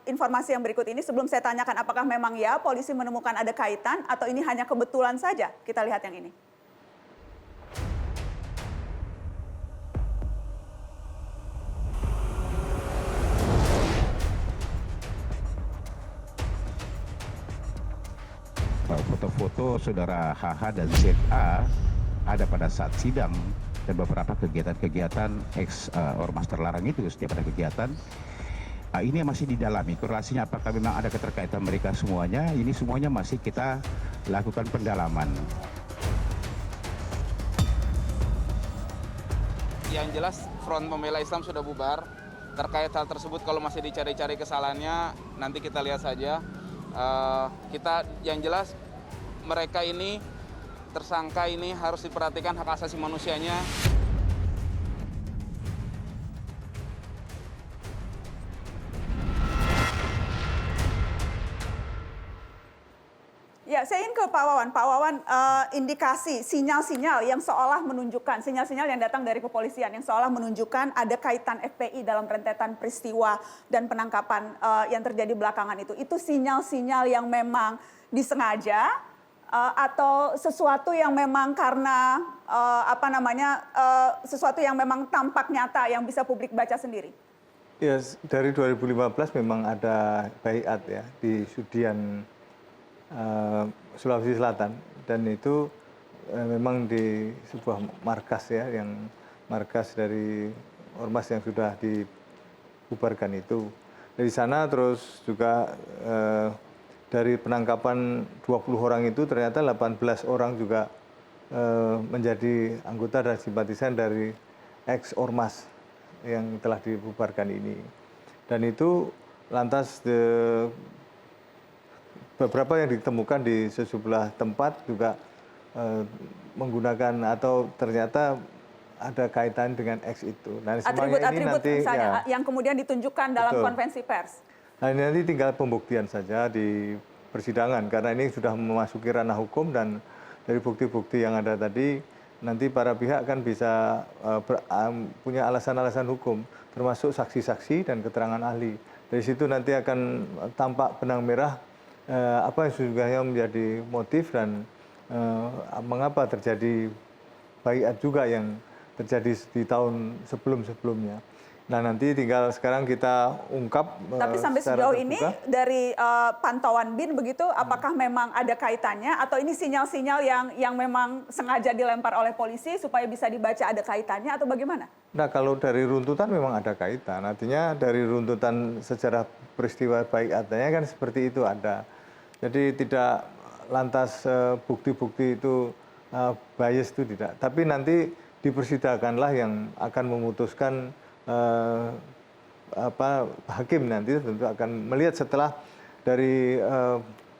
informasi yang berikut ini sebelum saya tanyakan apakah memang ya polisi menemukan ada kaitan atau ini hanya kebetulan saja. Kita lihat yang ini. Foto-foto saudara HH dan ZA ada pada saat sidang dan beberapa kegiatan-kegiatan ormas terlarang itu setiap ada kegiatan. Ini masih didalami korelasinya apakah memang ada keterkaitan mereka semuanya. Ini semuanya masih kita lakukan pendalaman. Yang jelas Front Pembela Islam sudah bubar. Terkait hal tersebut kalau masih dicari-cari kesalahannya nanti kita lihat saja. Yang jelas mereka ini tersangka ini harus diperhatikan hak asasi manusianya. Ya, saya ingin ke Pak Wawan. Pak Wawan, indikasi, sinyal-sinyal yang seolah menunjukkan, sinyal-sinyal yang datang dari kepolisian yang seolah menunjukkan ada kaitan FPI dalam rentetan peristiwa dan penangkapan yang terjadi belakangan itu sinyal-sinyal yang memang disengaja atau sesuatu yang memang karena sesuatu yang memang tampak nyata yang bisa publik baca sendiri? Ya, dari 2015 memang ada Bayat ya di Sudian Sulawesi Selatan, dan itu memang di sebuah markas ya, yang markas dari ormas yang sudah dibubarkan itu. Dari sana terus juga dari penangkapan 20 orang itu ternyata 18 orang juga menjadi anggota dan simpatisan dari ex-ormas yang telah dibubarkan ini. Dan itu lantas beberapa yang ditemukan di sejumlah tempat juga menggunakan atau ternyata ada kaitan dengan X itu. Nah, semuanya ini Atribut-atribut nanti misalnya ya, yang kemudian ditunjukkan dalam betul. konvensi pers. Nah, ini nanti tinggal pembuktian saja di persidangan karena ini sudah memasuki ranah hukum dan dari bukti-bukti yang ada tadi nanti para pihak kan bisa punya alasan-alasan hukum termasuk saksi-saksi dan keterangan ahli. Dari situ nanti akan tampak benang merah apa yang sesungguhnya menjadi motif dan mengapa terjadi baiat juga yang terjadi di tahun sebelum-sebelumnya. Nah, nanti tinggal sekarang kita ungkap. Tapi sampai sejauh ini dari pantauan BIN begitu, apakah memang ada kaitannya atau ini sinyal-sinyal yang memang sengaja dilempar oleh polisi supaya bisa dibaca ada kaitannya atau bagaimana? Nah, kalau dari runtutan memang ada kaitan. Artinya dari runtutan sejarah peristiwa baiatnya kan seperti itu ada. Jadi tidak lantas bukti-bukti itu bias itu tidak. Tapi nanti di persidanganlah yang akan memutuskan hakim nanti tentu akan melihat setelah dari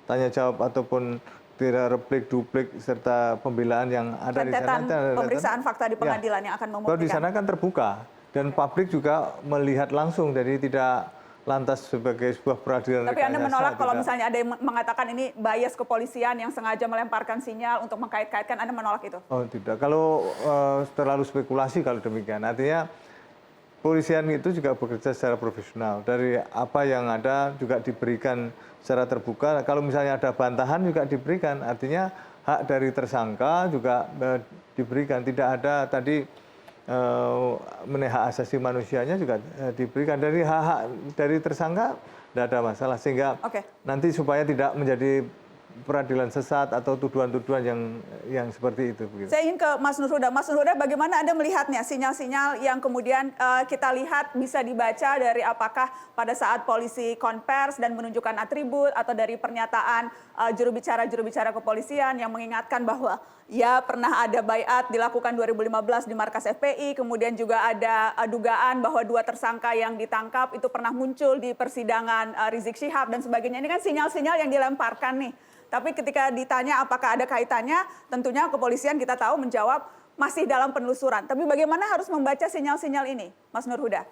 tanya jawab ataupun tidak replik, duplik serta pembelaan yang ada di sana. Pemeriksaan fakta di pengadilan yang akan membuktikan. Kalau di sana kan terbuka dan publik juga melihat langsung, jadi tidak lantas sebagai sebuah peradilan. Tapi Anda menolak kalau misalnya ada yang mengatakan ini bias kepolisian yang sengaja melemparkan sinyal untuk mengkait-kaitkan, Anda menolak itu? Oh tidak, kalau terlalu spekulasi kalau demikian. Artinya polisian itu juga bekerja secara profesional. Dari apa yang ada juga diberikan secara terbuka. Kalau misalnya ada bantahan juga diberikan. Artinya hak dari tersangka juga diberikan. Tidak ada tadi mengenai hak asasi manusianya juga diberikan. Dari hak-hak dari tersangka tidak ada masalah. Sehingga nanti supaya tidak menjadi peradilan sesat atau tuduhan-tuduhan yang seperti itu. Begitu. Saya ingin ke Mas Nur Huda. Mas Nur Huda, bagaimana Anda melihatnya sinyal-sinyal yang kemudian kita lihat bisa dibaca dari apakah pada saat polisi konvers dan menunjukkan atribut atau dari pernyataan jurubicara kepolisian yang mengingatkan bahwa ya pernah ada baiat dilakukan 2015 di markas FPI, kemudian juga ada dugaan bahwa 2 tersangka yang ditangkap itu pernah muncul di persidangan Rizik Syihab dan sebagainya. Ini kan sinyal-sinyal yang dilemparkan nih. Tapi ketika ditanya apakah ada kaitannya, tentunya kepolisian kita tahu menjawab masih dalam penelusuran. Tapi bagaimana harus membaca sinyal-sinyal ini, Mas Nur Huda?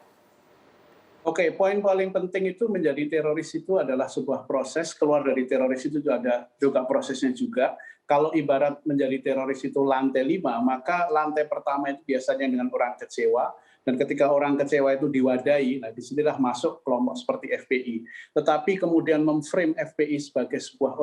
Oke, poin paling penting itu menjadi teroris itu adalah sebuah proses. Keluar dari teroris itu ada juga prosesnya juga. Kalau ibarat menjadi teroris itu lantai 5, maka lantai pertama itu biasanya dengan orang kecewa. Dan ketika orang kecewa itu diwadahi, nah disinilah masuk kelompok seperti FPI. Tetapi kemudian memframe FPI sebagai sebuah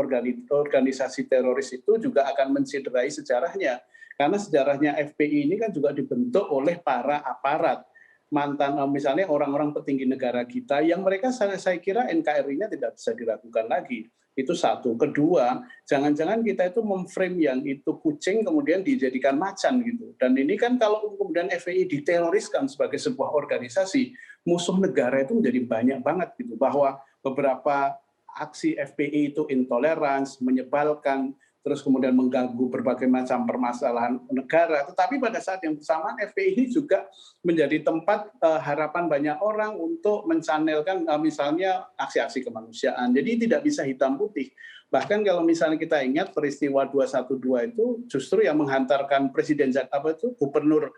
organisasi teroris itu juga akan mencederai sejarahnya. Karena sejarahnya FPI ini kan juga dibentuk oleh para aparat. Mantan misalnya orang-orang petinggi negara kita yang mereka saya kira NKRI-nya tidak bisa diragukan lagi. Itu satu. Kedua, jangan-jangan kita itu memframe yang itu kucing kemudian dijadikan macan gitu. Dan ini kan kalau kemudian FPI diteroriskan sebagai sebuah organisasi, musuh negara itu menjadi banyak banget gitu. Bahwa beberapa aksi FPI itu intoleransi, menyebalkan, terus kemudian mengganggu berbagai macam permasalahan negara. Tetapi pada saat yang bersamaan FPI ini juga menjadi tempat harapan banyak orang untuk mencanelkan misalnya aksi-aksi kemanusiaan. Jadi tidak bisa hitam putih. Bahkan kalau misalnya kita ingat peristiwa 212 itu justru yang menghantarkan Presiden Gubernur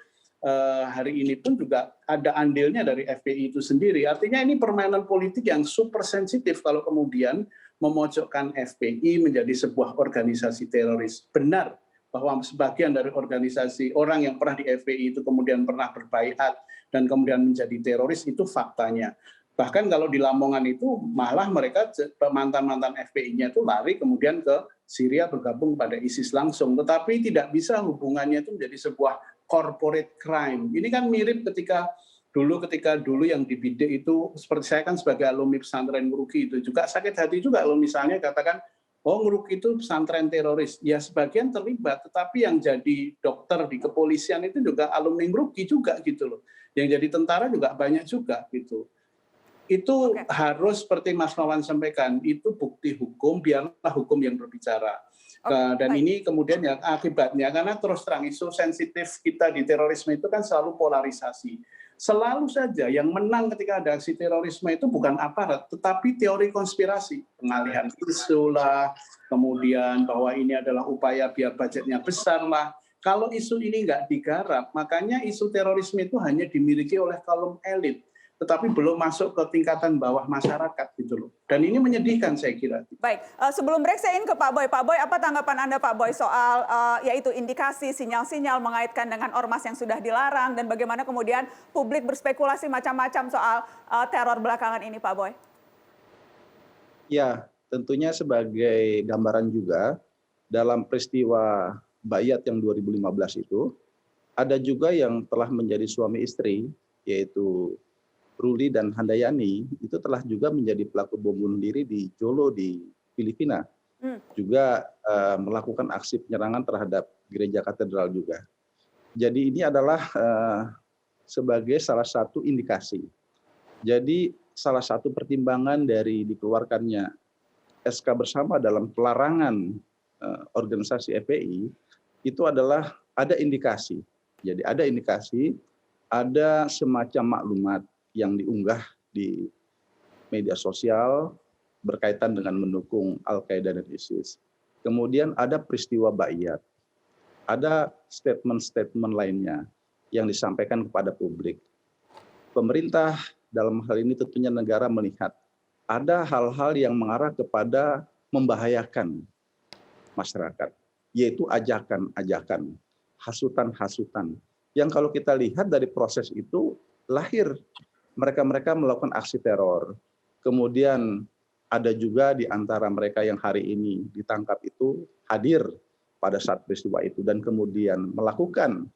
hari ini pun juga ada andilnya dari FPI itu sendiri. Artinya ini permainan politik yang super sensitif kalau kemudian memojokkan FPI menjadi sebuah organisasi teroris. Benar bahwa sebagian dari organisasi orang yang pernah di FPI itu kemudian pernah berbaiat dan kemudian menjadi teroris, itu faktanya. Bahkan kalau di Lamongan itu malah mereka mantan-mantan FPI-nya itu lari kemudian ke Syria bergabung pada ISIS langsung. Tetapi tidak bisa hubungannya itu menjadi sebuah corporate crime. Ini kan mirip ketika dulu yang dibidik itu, seperti saya kan sebagai alumni pesantren Nguruki itu juga sakit hati juga kalau misalnya katakan, oh Nguruki itu pesantren teroris. Ya sebagian terlibat, tetapi yang jadi dokter di kepolisian itu juga alumni Nguruki juga gitu loh. Yang jadi tentara juga banyak juga gitu. Itu harus seperti Mas Wawan sampaikan, itu bukti hukum, biarlah hukum yang berbicara. Dan ini kemudian yang akibatnya, karena terus terang isu sensitif kita di terorisme itu kan selalu polarisasi. Selalu saja yang menang ketika ada aksi terorisme itu bukan aparat, tetapi teori konspirasi. Pengalihan isu lah, kemudian bahwa ini adalah upaya biar budgetnya besar lah. Kalau isu ini nggak digarap, makanya isu terorisme itu hanya dimiliki oleh kaum elit, tetapi belum masuk ke tingkatan bawah masyarakat gitu loh. Dan ini menyedihkan saya kira. Baik, sebelum break saya ingin ke Pak Boy. Pak Boy, apa tanggapan Anda Pak Boy soal yaitu indikasi sinyal-sinyal mengaitkan dengan ormas yang sudah dilarang dan bagaimana kemudian publik berspekulasi macam-macam soal teror belakangan ini Pak Boy? Ya, tentunya sebagai gambaran juga dalam peristiwa Bayat yang 2015 itu, ada juga yang telah menjadi suami istri, yaitu Ruli dan Handayani, itu telah juga menjadi pelaku bom bunuh diri di Jolo di Filipina. Juga melakukan aksi penyerangan terhadap gereja katedral juga. Jadi ini adalah sebagai salah satu indikasi. Jadi salah satu pertimbangan dari dikeluarkannya SK bersama dalam pelarangan organisasi FPI itu adalah ada indikasi. Jadi ada indikasi, ada semacam maklumat yang diunggah di media sosial berkaitan dengan mendukung Al-Qaeda dan ISIS. Kemudian ada peristiwa Bayat. Ada statement-statement lainnya yang disampaikan kepada publik. Pemerintah dalam hal ini tentunya negara melihat ada hal-hal yang mengarah kepada membahayakan masyarakat, yaitu ajakan-ajakan, hasutan-hasutan. Yang kalau kita lihat dari proses itu lahir mereka-mereka melakukan aksi teror. Kemudian ada juga di antara mereka yang hari ini ditangkap itu hadir pada saat peristiwa itu dan kemudian melakukan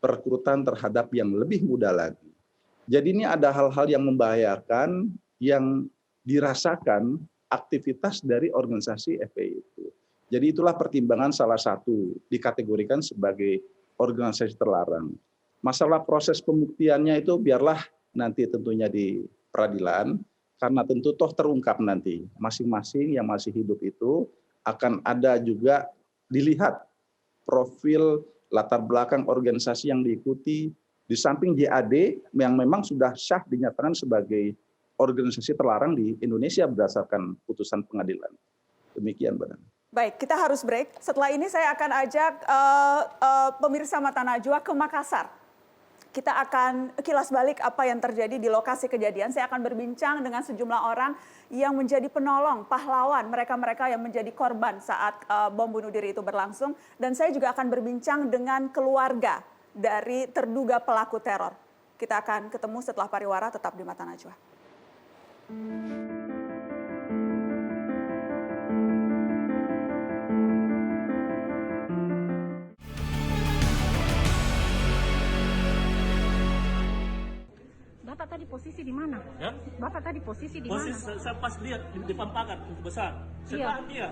perekrutan terhadap yang lebih muda lagi. Jadi ini ada hal-hal yang membahayakan yang dirasakan aktivitas dari organisasi FPI itu. Jadi itulah pertimbangan salah satu dikategorikan sebagai organisasi terlarang. Masalah proses pembuktiannya itu biarlah nanti tentunya di peradilan, karena tentu toh terungkap nanti masing-masing yang masih hidup itu akan ada juga dilihat profil latar belakang organisasi yang diikuti di samping JAD yang memang sudah syah dinyatakan sebagai organisasi terlarang di Indonesia berdasarkan putusan pengadilan. Demikian, Mbak. Baik, kita harus break. Setelah ini saya akan ajak pemirsa Mata Najwa ke Makassar. Kita akan kilas balik apa yang terjadi di lokasi kejadian. Saya akan berbincang dengan sejumlah orang yang menjadi penolong, pahlawan, mereka-mereka yang menjadi korban saat bom bunuh diri itu berlangsung. Dan saya juga akan berbincang dengan keluarga dari terduga pelaku teror. Kita akan ketemu setelah pariwara, tetap di Mata Najwa. Bapak tadi posisi di mana? Ya? Bapak tadi posisi di mana? Posisi saya pas lihat di depan pagar besar. Saya tahan dia.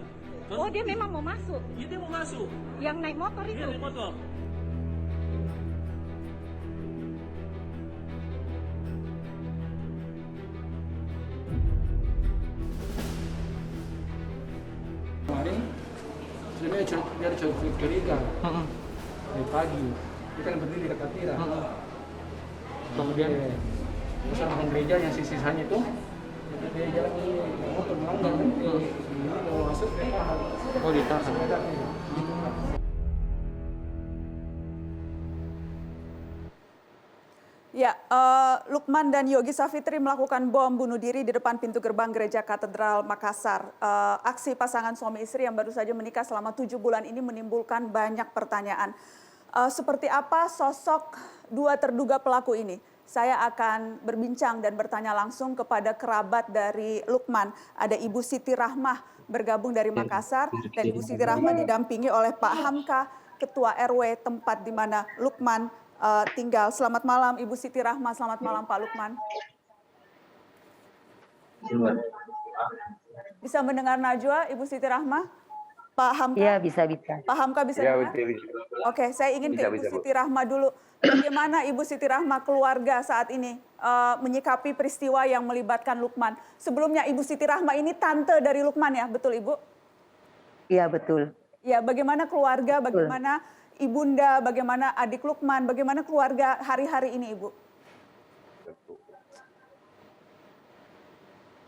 Terus, Oh, dia memang mau masuk. Iya, dia mau masuk. Yang naik motor itu? Dia naik motor. Kemarin sebenarnya dari curiga dari pagi dia kan berdiri dekat tira. Kemudian bersama gereja yang sisanya itu dia jalan motor melanggar mau masuk dia tahan. Oh, ditahan. Ya, Lukman dan Yogi Safitri melakukan bom bunuh diri di depan pintu gerbang Gereja Katedral Makassar. Aksi pasangan suami istri yang baru saja menikah selama 7 bulan ini menimbulkan banyak pertanyaan. Seperti apa sosok dua terduga pelaku ini? Saya akan berbincang dan bertanya langsung kepada kerabat dari Lukman. Ada Ibu Siti Rahmah bergabung dari Makassar dan Ibu Siti Rahmah didampingi oleh Pak Hamka, Ketua RW tempat di mana Lukman tinggal. Selamat malam Ibu Siti Rahmah, selamat malam Pak Lukman. Bisa mendengar Najwa, Ibu Siti Rahmah? Pak Hamka? Iya, bisa. Pak Hamka bisa dengar? Oke, saya ingin ke Ibu Siti Rahmah dulu. Bagaimana Ibu Siti Rahmah keluarga saat ini menyikapi peristiwa yang melibatkan Lukman? Sebelumnya Ibu Siti Rahmah ini tante dari Lukman ya, betul Ibu? Iya, betul. Ya, bagaimana keluarga, bagaimana ibunda, bagaimana adik Lukman, bagaimana keluarga hari-hari ini Ibu?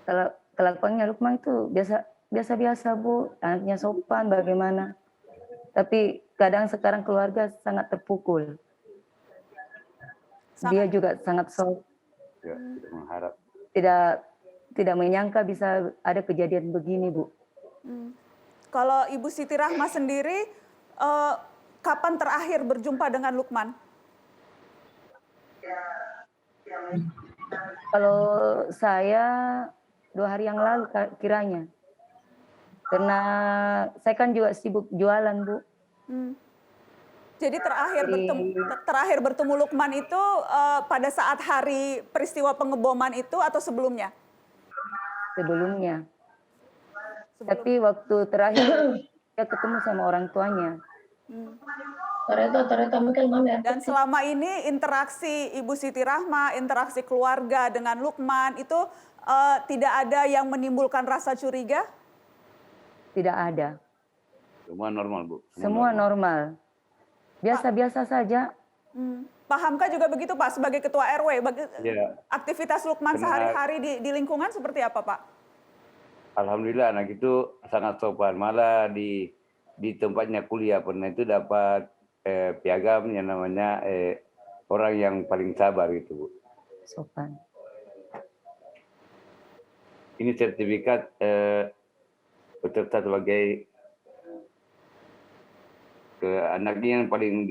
Kalau kelakuannya Lukman itu biasa-biasa Bu, anaknya sopan bagaimana. Tapi kadang sekarang keluarga sangat terpukul. Dia juga sangat Ya, kita mengharap. tidak menyangka bisa ada kejadian begini, Bu. Kalau Ibu Siti Rahma sendiri, kapan terakhir berjumpa dengan Lukman? Kalau saya 2 hari yang lalu kiranya. Karena saya kan juga sibuk jualan, Bu. Jadi terakhir bertemu Lukman itu pada saat hari peristiwa pengeboman itu atau sebelumnya? Sebelumnya. Tapi waktu terakhir dia ketemu sama orang tuanya. Dan selama ini interaksi Ibu Siti Rahma, interaksi keluarga dengan Lukman itu tidak ada yang menimbulkan rasa curiga? Tidak ada. Semua normal, Bu. Semua normal. Biasa-biasa saja. Pak Hamka juga begitu, Pak, sebagai Ketua RW. Ya. Aktivitas Lukman sehari-hari di lingkungan seperti apa, Pak? Alhamdulillah anak itu sangat sopan. Malah di tempatnya kuliah pernah itu dapat piagam yang namanya orang yang paling sabar gitu, Bu. Sopan. Ini sertifikat peserta sebagai anaknya yang paling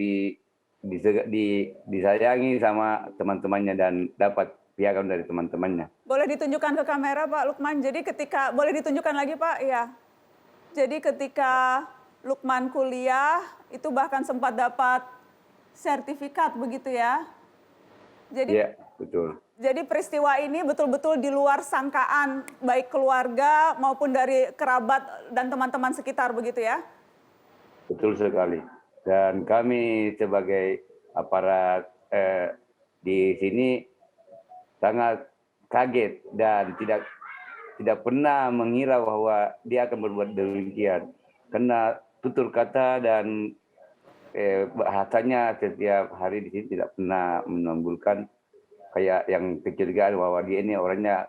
disayangi sama teman-temannya dan dapat piagam dari teman-temannya. Boleh ditunjukkan ke kamera, Pak Lukman. Jadi boleh ditunjukkan lagi, Pak? Ya. Jadi ketika Lukman kuliah itu bahkan sempat dapat sertifikat begitu ya. Jadi Iya, betul. Jadi peristiwa ini betul-betul di luar sangkaan baik keluarga maupun dari kerabat dan teman-teman sekitar begitu ya? Betul sekali. Dan kami sebagai aparat di sini sangat kaget dan tidak pernah mengira bahwa dia akan berbuat demikian. Karena tutur kata dan bahasanya setiap hari di sini tidak pernah menimbulkan kayak yang kecurigaan bahwa dia ini orangnya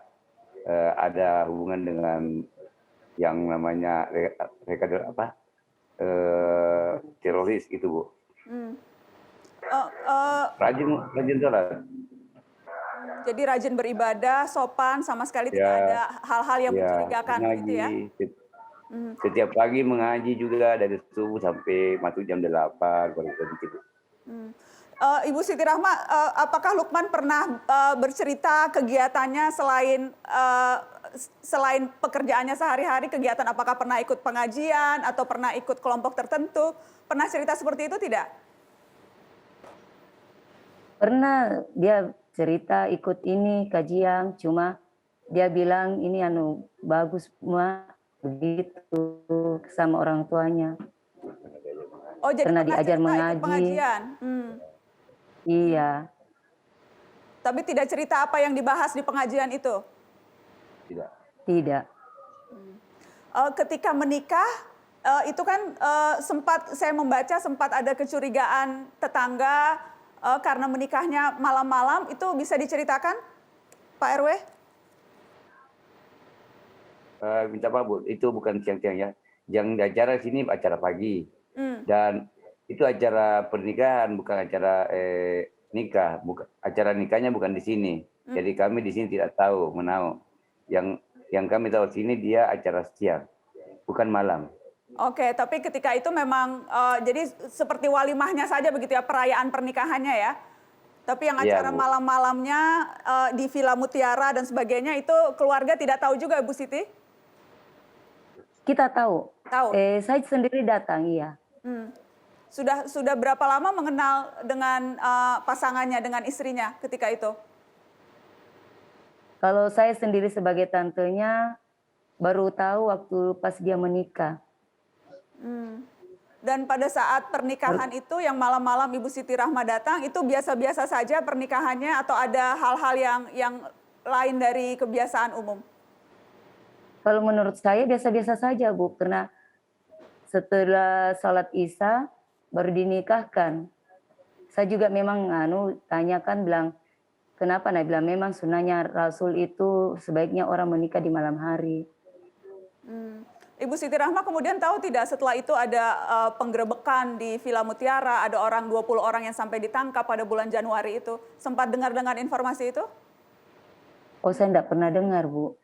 ada hubungan dengan yang namanya teroris gitu, Bu. Rajin sholat. Jadi rajin beribadah, sopan, sama sekali tidak ada hal-hal yang mencurigakan gitu ya? Setiap pagi mengaji juga dari subuh sampai masuk jam 8 baru berhenti. Ibu Siti Rahma, apakah Lukman pernah bercerita kegiatannya selain pekerjaannya sehari-hari, kegiatan apakah pernah ikut pengajian atau pernah ikut kelompok tertentu? Pernah cerita seperti itu tidak? Pernah dia cerita ikut ini kajian, cuma dia bilang ini bagus semua begitu sama orang tuanya. Oh, jadi pernah diajar ikut mengaji. Pengajian. Iya. Tapi tidak cerita apa yang dibahas di pengajian itu? Tidak. Ketika menikah, itu kan saya membaca sempat ada kecurigaan tetangga karena menikahnya malam-malam. Itu bisa diceritakan, Pak RW? Minta maaf, Bu, itu bukan siang-siang ya. Yang acara sini acara pagi. Dan itu acara pernikahan, bukan acara nikah. Acara nikahnya bukan di sini. Jadi kami di sini tidak tahu, menahu. Yang kami tahu sini dia acara siang, bukan malam. Oke, tapi ketika itu memang jadi seperti walimahnya saja begitu ya, perayaan pernikahannya ya. Tapi yang acara malam-malamnya di Villa Mutiara dan sebagainya itu keluarga tidak tahu juga, Bu Siti? Kita tahu. Tahu. Saya sendiri datang, iya. Sudah berapa lama mengenal dengan pasangannya, dengan istrinya ketika itu? Kalau saya sendiri sebagai tantenya baru tahu waktu pas dia menikah. Dan pada saat pernikahan itu yang malam-malam Ibu Siti Rahma datang, itu biasa-biasa saja pernikahannya atau ada hal-hal yang lain dari kebiasaan umum? Kalau menurut saya biasa-biasa saja, Bu, karena setelah salat Isya baru dinikahkan. Saya juga memang tanyakan bilang, kenapa? Nah, bilang memang sunnahnya Rasul itu sebaiknya orang menikah di malam hari. Ibu Siti Rahma kemudian tahu tidak setelah itu ada penggerebekan di Villa Mutiara, ada 20 orang yang sampai ditangkap pada bulan Januari itu. Sempat dengar informasi itu? Oh, saya tidak pernah dengar, Bu.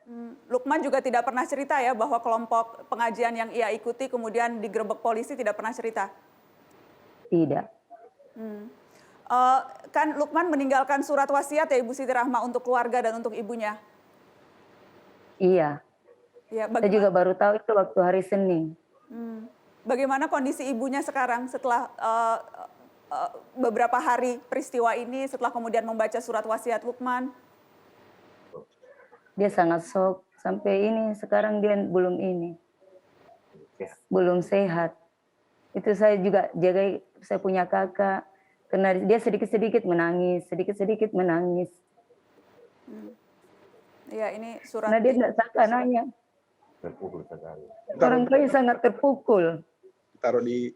Lukman juga tidak pernah cerita ya bahwa kelompok pengajian yang ia ikuti kemudian digerebek polisi, tidak pernah cerita? Tidak. Kan Lukman meninggalkan surat wasiat ya Ibu Siti Rahma untuk keluarga dan untuk ibunya? Iya. Ya, saya juga baru tahu itu waktu hari Senin. Bagaimana kondisi ibunya sekarang setelah beberapa hari peristiwa ini, setelah kemudian membaca surat wasiat Lukman? Dia sangat shock. Sampai ini, sekarang dia belum sehat. Itu saya juga jaga, saya punya kakak. Karena dia sedikit-sedikit menangis. Ya, ini surat. Nah, dia tidak sangka nanya. Terpukul sekali. Orang tuanya sangat terpukul. Taruh di.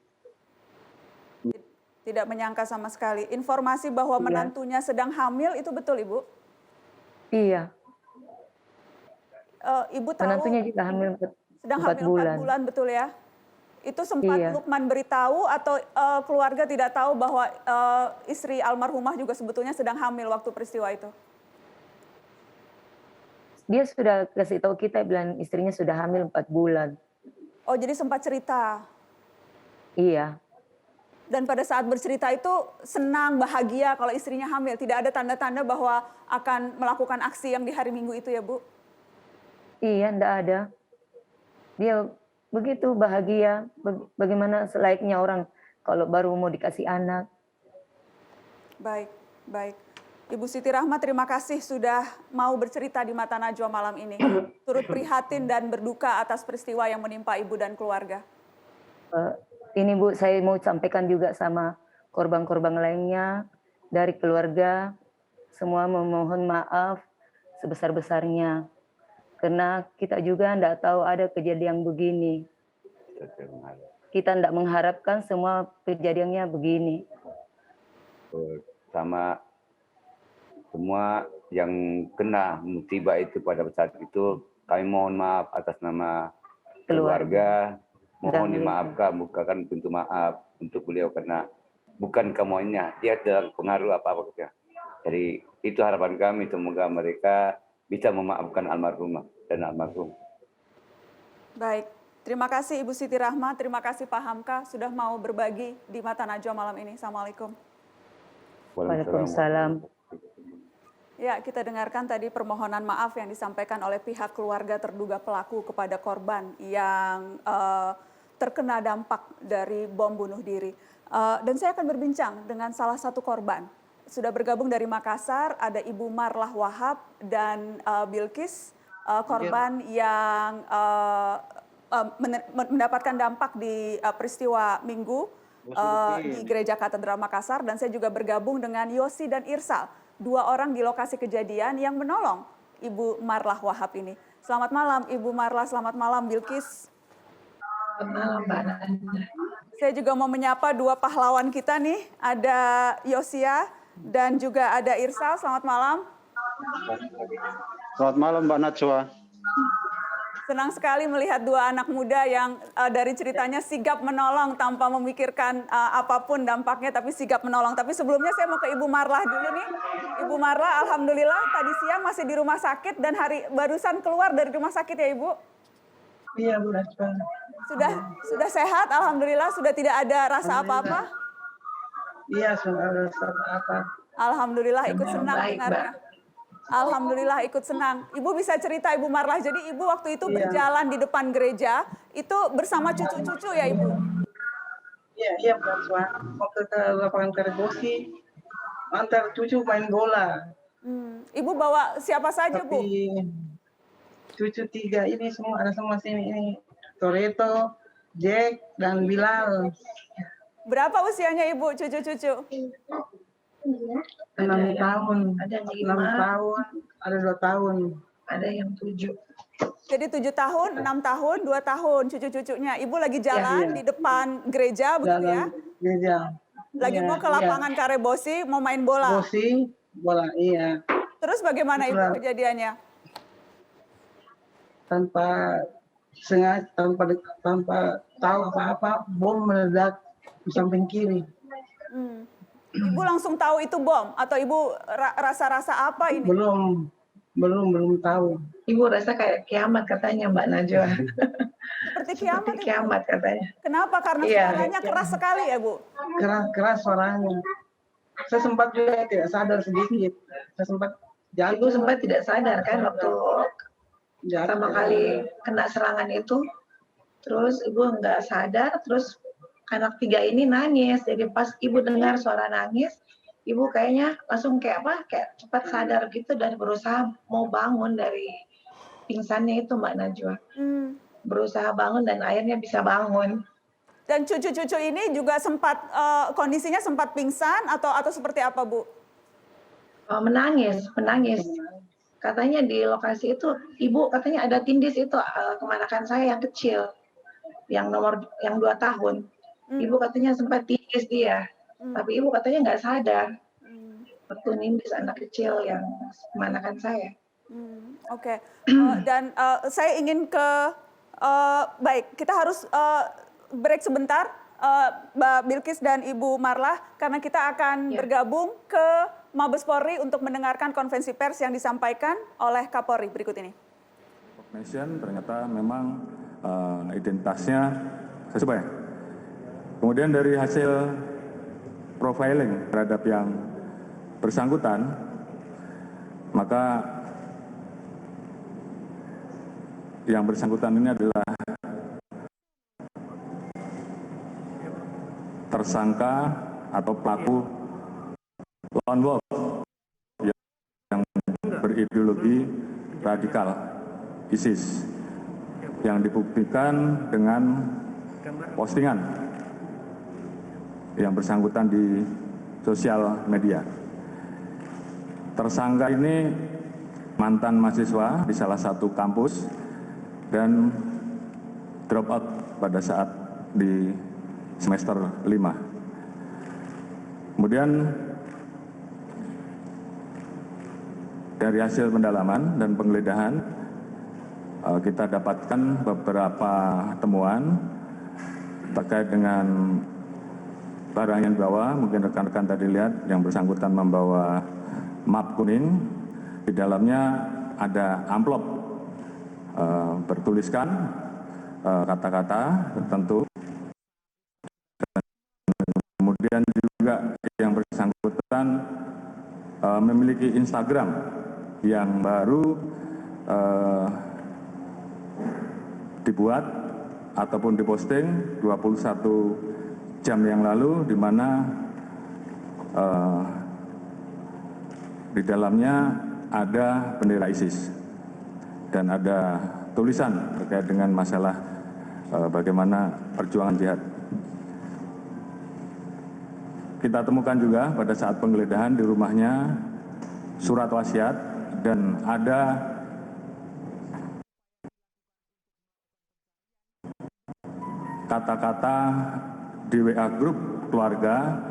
Tidak menyangka sama sekali. Informasi bahwa menantunya sedang hamil itu betul, Ibu? Iya. Ibu tahu menantunya juga hamil sedang 4 hamil 4 bulan, betul ya? Itu sempat Lukman beritahu atau keluarga tidak tahu bahwa istri almarhumah juga sebetulnya sedang hamil waktu peristiwa itu? Dia sudah kasih tahu kita, bilang istrinya sudah hamil 4 bulan. Oh, jadi sempat cerita? Iya. Dan pada saat bercerita itu senang, bahagia kalau istrinya hamil. Tidak ada tanda-tanda bahwa akan melakukan aksi yang di hari Minggu itu ya, Bu? Iya, enggak ada. Dia begitu bahagia, bagaimana selayaknya orang kalau baru mau dikasih anak. Baik, baik. Ibu Siti Rahma, terima kasih sudah mau bercerita di Mata Najwa malam ini. Turut prihatin dan berduka atas peristiwa yang menimpa Ibu dan keluarga. Ini Bu, saya mau sampaikan juga sama korban-korban lainnya dari keluarga. Semua memohon maaf sebesar-besarnya. Karena kita juga tidak tahu ada kejadian begini. Kita tidak mengharapkan semua kejadiannya begini. Sama semua yang kena musibah itu pada saat itu, kami mohon maaf atas nama keluarga. Mohon dimaafkan, bukakan pintu maaf untuk beliau karena bukan kamuannya, dia tidak pengaruh apa-apa. Jadi itu harapan kami, semoga mereka bisa memaafkan almarhumah dan almarhum. Baik, terima kasih Ibu Siti Rahma, terima kasih Pak Hamka sudah mau berbagi di Mata Najwa malam ini. Assalamualaikum. Waalaikumsalam. Ya, kita dengarkan tadi permohonan maaf yang disampaikan oleh pihak keluarga terduga pelaku kepada korban yang terkena dampak dari bom bunuh diri. Dan saya akan berbincang dengan salah satu korban. Sudah bergabung dari Makassar, ada Ibu Marlah Wahab dan Bilkis, korban yang mendapatkan dampak di peristiwa Minggu di Gereja Katedral Makassar. Dan saya juga bergabung dengan Yosi dan Irsal, 2 orang di lokasi kejadian yang menolong Ibu Marlah Wahab ini. Selamat malam Ibu Marlah, selamat malam Bilkis. Selamat malam Mbak Nanda. Saya juga mau menyapa 2 pahlawan kita nih, ada Yosia dan juga ada Irsal. Selamat malam. Selamat malam Mbak Najwa. Senang sekali melihat 2 anak muda yang dari ceritanya sigap menolong tanpa memikirkan apapun dampaknya, tapi sigap menolong. Tapi sebelumnya saya mau ke Ibu Marlah dulu nih. Ibu Marlah, alhamdulillah tadi siang masih di rumah sakit dan barusan keluar dari rumah sakit ya Ibu? Iya Bu Najwa. Sudah sehat, alhamdulillah, sudah tidak ada rasa apa-apa? Iya, sudah ada rasa apa-apa. Alhamdulillah, ikut senang dengarnya. Alhamdulillah ikut senang. Ibu bisa cerita Ibu Marlah, jadi Ibu waktu itu berjalan di depan gereja, itu bersama cucu-cucu ya Ibu? Iya Bu Najwa. Waktu ke lapangan Karebosi, antar cucu main bola. Ibu bawa siapa saja Bu? Cucu 3 ini semua, ada semua sini ini. Toretto, Jack, dan Bilal. Berapa usianya Ibu cucu-cucu? 6 tahun, ada 6 tahun, ada 2 tahun. Ada yang 7. Jadi 7 tahun, 6 tahun, 2 tahun cucu-cucunya. Ibu lagi jalan di depan gereja begitu ya? Gereja. Lagi mau ke lapangan Karebosi, mau main bola? Bola, iya. Terus bagaimana Ibu kejadiannya? Tanpa sengaja tanpa tahu apa bom meledak di samping kiri. Ibu langsung tahu itu bom atau ibu rasa-rasa apa ini? Belum tahu. Ibu rasa kayak kiamat katanya Mbak Najwa. Seperti kiamat. Seperti kiamat katanya. Kenapa? Karena suaranya keras sekali ya Bu? Keras suaranya. Saya sempat juga tidak sadar sedikit. Saya sempat Ibu sempat tidak sadar kan waktu pertama kali kena serangan itu. Terus ibu nggak sadar, terus anak 3 ini nangis. Jadi pas ibu dengar suara nangis, ibu kayaknya langsung kayak cepat sadar gitu dan berusaha mau bangun dari pingsannya itu Mbak Najwa. Berusaha bangun dan akhirnya bisa bangun. Dan cucu-cucu ini juga sempat kondisinya sempat pingsan atau seperti apa Bu? Menangis. Katanya di lokasi itu ibu katanya ada tindis itu kemanakan saya yang kecil, yang 2 tahun. Ibu katanya sempat tindis dia, tapi ibu katanya nggak sadar waktu nindis anak kecil yang kemanakan saya. Oke. Dan saya ingin baik, kita harus break sebentar, Mbak Bilkis dan Ibu Marlah, karena kita akan bergabung ke Mabes Polri untuk mendengarkan konferensi pers yang disampaikan oleh Kapolri berikut ini. Nation ternyata memang identitasnya sesuai. Kemudian dari hasil profiling terhadap yang bersangkutan, maka yang bersangkutan ini adalah tersangka atau pelaku lone wolf yang berideologi radikal ISIS yang dibuktikan dengan postingan yang bersangkutan di sosial media. Tersangka ini mantan mahasiswa di salah satu kampus dan drop out pada saat di semester 5. Kemudian dari hasil pendalaman dan penggeledahan kita dapatkan beberapa temuan terkait dengan barang yang dibawa. Mungkin rekan-rekan tadi lihat yang bersangkutan membawa map kuning, di dalamnya ada amplop bertuliskan kata-kata tertentu. Kemudian juga yang bersangkutan memiliki Instagram yang baru dibuat ataupun diposting 21 jam yang lalu, di mana di dalamnya ada bendera ISIS dan ada tulisan terkait dengan masalah bagaimana perjuangan jihad. Kita temukan juga pada saat penggeledahan di rumahnya surat wasiat dan ada kata-kata di WA grup keluarga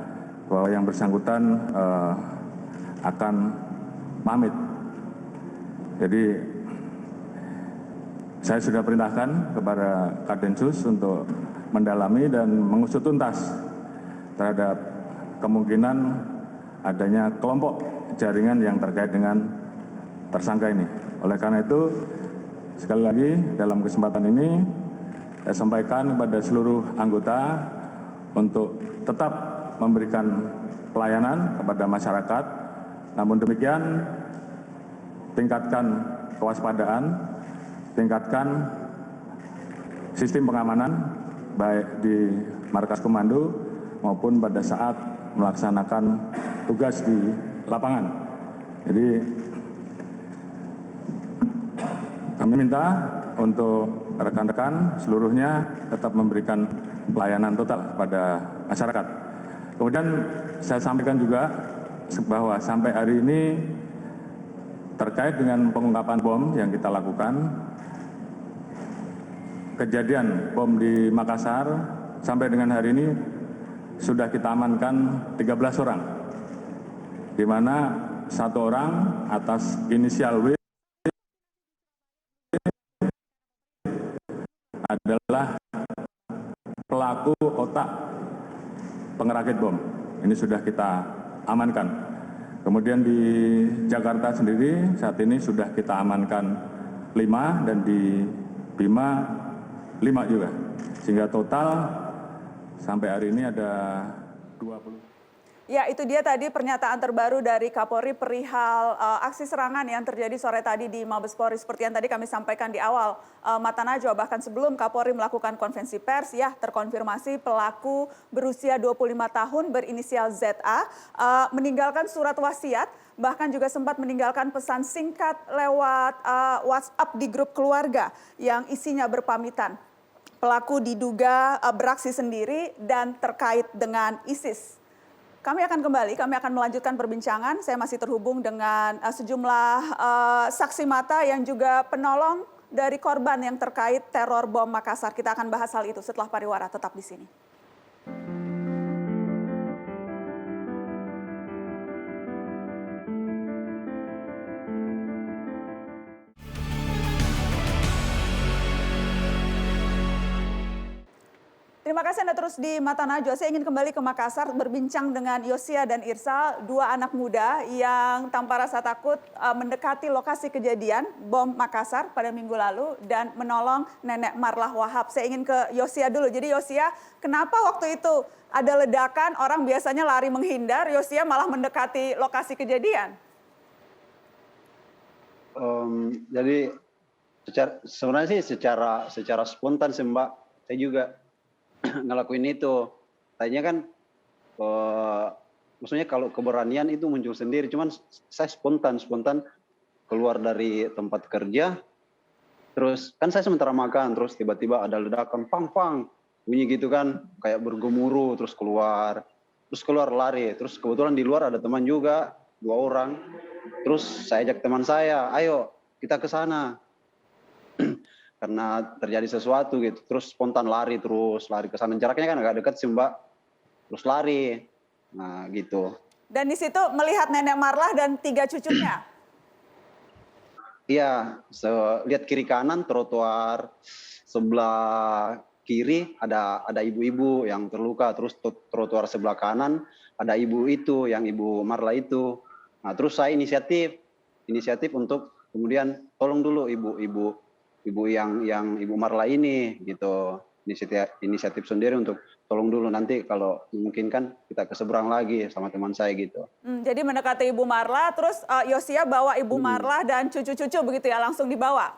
bahwa yang bersangkutan akan pamit. Jadi saya sudah perintahkan kepada Kadensus untuk mendalami dan mengusut tuntas terhadap kemungkinan adanya kelompok jaringan yang terkait dengan tersangka ini. Oleh karena itu, sekali lagi dalam kesempatan ini saya sampaikan kepada seluruh anggota untuk tetap memberikan pelayanan kepada masyarakat. Namun demikian, tingkatkan kewaspadaan, tingkatkan sistem pengamanan baik di markas komando maupun pada saat melaksanakan tugas di lapangan. Jadi kami minta untuk rekan-rekan seluruhnya tetap memberikan pelayanan total kepada masyarakat. Kemudian saya sampaikan juga bahwa sampai hari ini terkait dengan pengungkapan bom yang kita lakukan, kejadian bom di Makassar sampai dengan hari ini sudah kita amankan 13 orang, di mana 1 orang atas inisial W pelaku otak pengerakit bom. Ini sudah kita amankan. Kemudian di Jakarta sendiri saat ini sudah kita amankan 5 dan di Bima 5 juga. Sehingga total sampai hari ini ada 20. Ya, itu dia tadi pernyataan terbaru dari Kapolri perihal aksi serangan yang terjadi sore tadi di Mabes Polri. Seperti yang tadi kami sampaikan di awal, Mata Najwa, bahkan sebelum Kapolri melakukan konferensi pers, ya terkonfirmasi pelaku berusia 25 tahun berinisial ZA, meninggalkan surat wasiat, bahkan juga sempat meninggalkan pesan singkat lewat WhatsApp di grup keluarga yang isinya berpamitan. Pelaku diduga beraksi sendiri dan terkait dengan ISIS. Kami akan kembali, kami akan melanjutkan perbincangan. Saya masih terhubung dengan sejumlah saksi mata yang juga penolong dari korban yang terkait teror bom Makassar. Kita akan bahas hal itu setelah pariwara, tetap di sini. Terima kasih Anda terus di Mata Najwa. Saya ingin kembali ke Makassar berbincang dengan Yosia dan Irsal, dua anak muda yang tanpa rasa takut mendekati lokasi kejadian bom Makassar pada minggu lalu dan menolong Nenek Marlah Wahab. Saya ingin ke Yosia dulu. Jadi Yosia, kenapa waktu itu ada ledakan, orang biasanya lari menghindar, Yosia malah mendekati lokasi kejadian? Jadi sebenarnya sih secara spontan sih Mbak, saya juga ngelakuin itu. Tadinya kan maksudnya kalau keberanian itu muncul sendiri, cuman saya spontan keluar dari tempat kerja, terus kan saya sementara makan, terus tiba-tiba ada ledakan pang bunyi gitu kan, kayak bergemuruh, terus keluar lari, terus kebetulan di luar ada teman juga 2 orang, terus saya ajak teman saya, ayo kita ke sana. Karena terjadi sesuatu gitu, terus spontan lari ke sana. Jaraknya kan agak dekat sih Mbak, terus lari, nah gitu. Dan di situ melihat Nenek Marlah dan 3 cucunya? Iya, lihat kiri kanan trotoar sebelah kiri ada ibu-ibu yang terluka, terus trotoar sebelah kanan ada ibu itu, yang Ibu Marlah itu. Nah terus saya inisiatif untuk kemudian tolong dulu ibu yang Ibu Marlah ini gitu, inisiatif sendiri untuk tolong dulu, nanti kalau memungkinkan kita ke seberang lagi sama teman saya gitu. Jadi mendekati Ibu Marlah, terus Yosia bawa Ibu Marlah dan cucu-cucu begitu ya, langsung dibawa?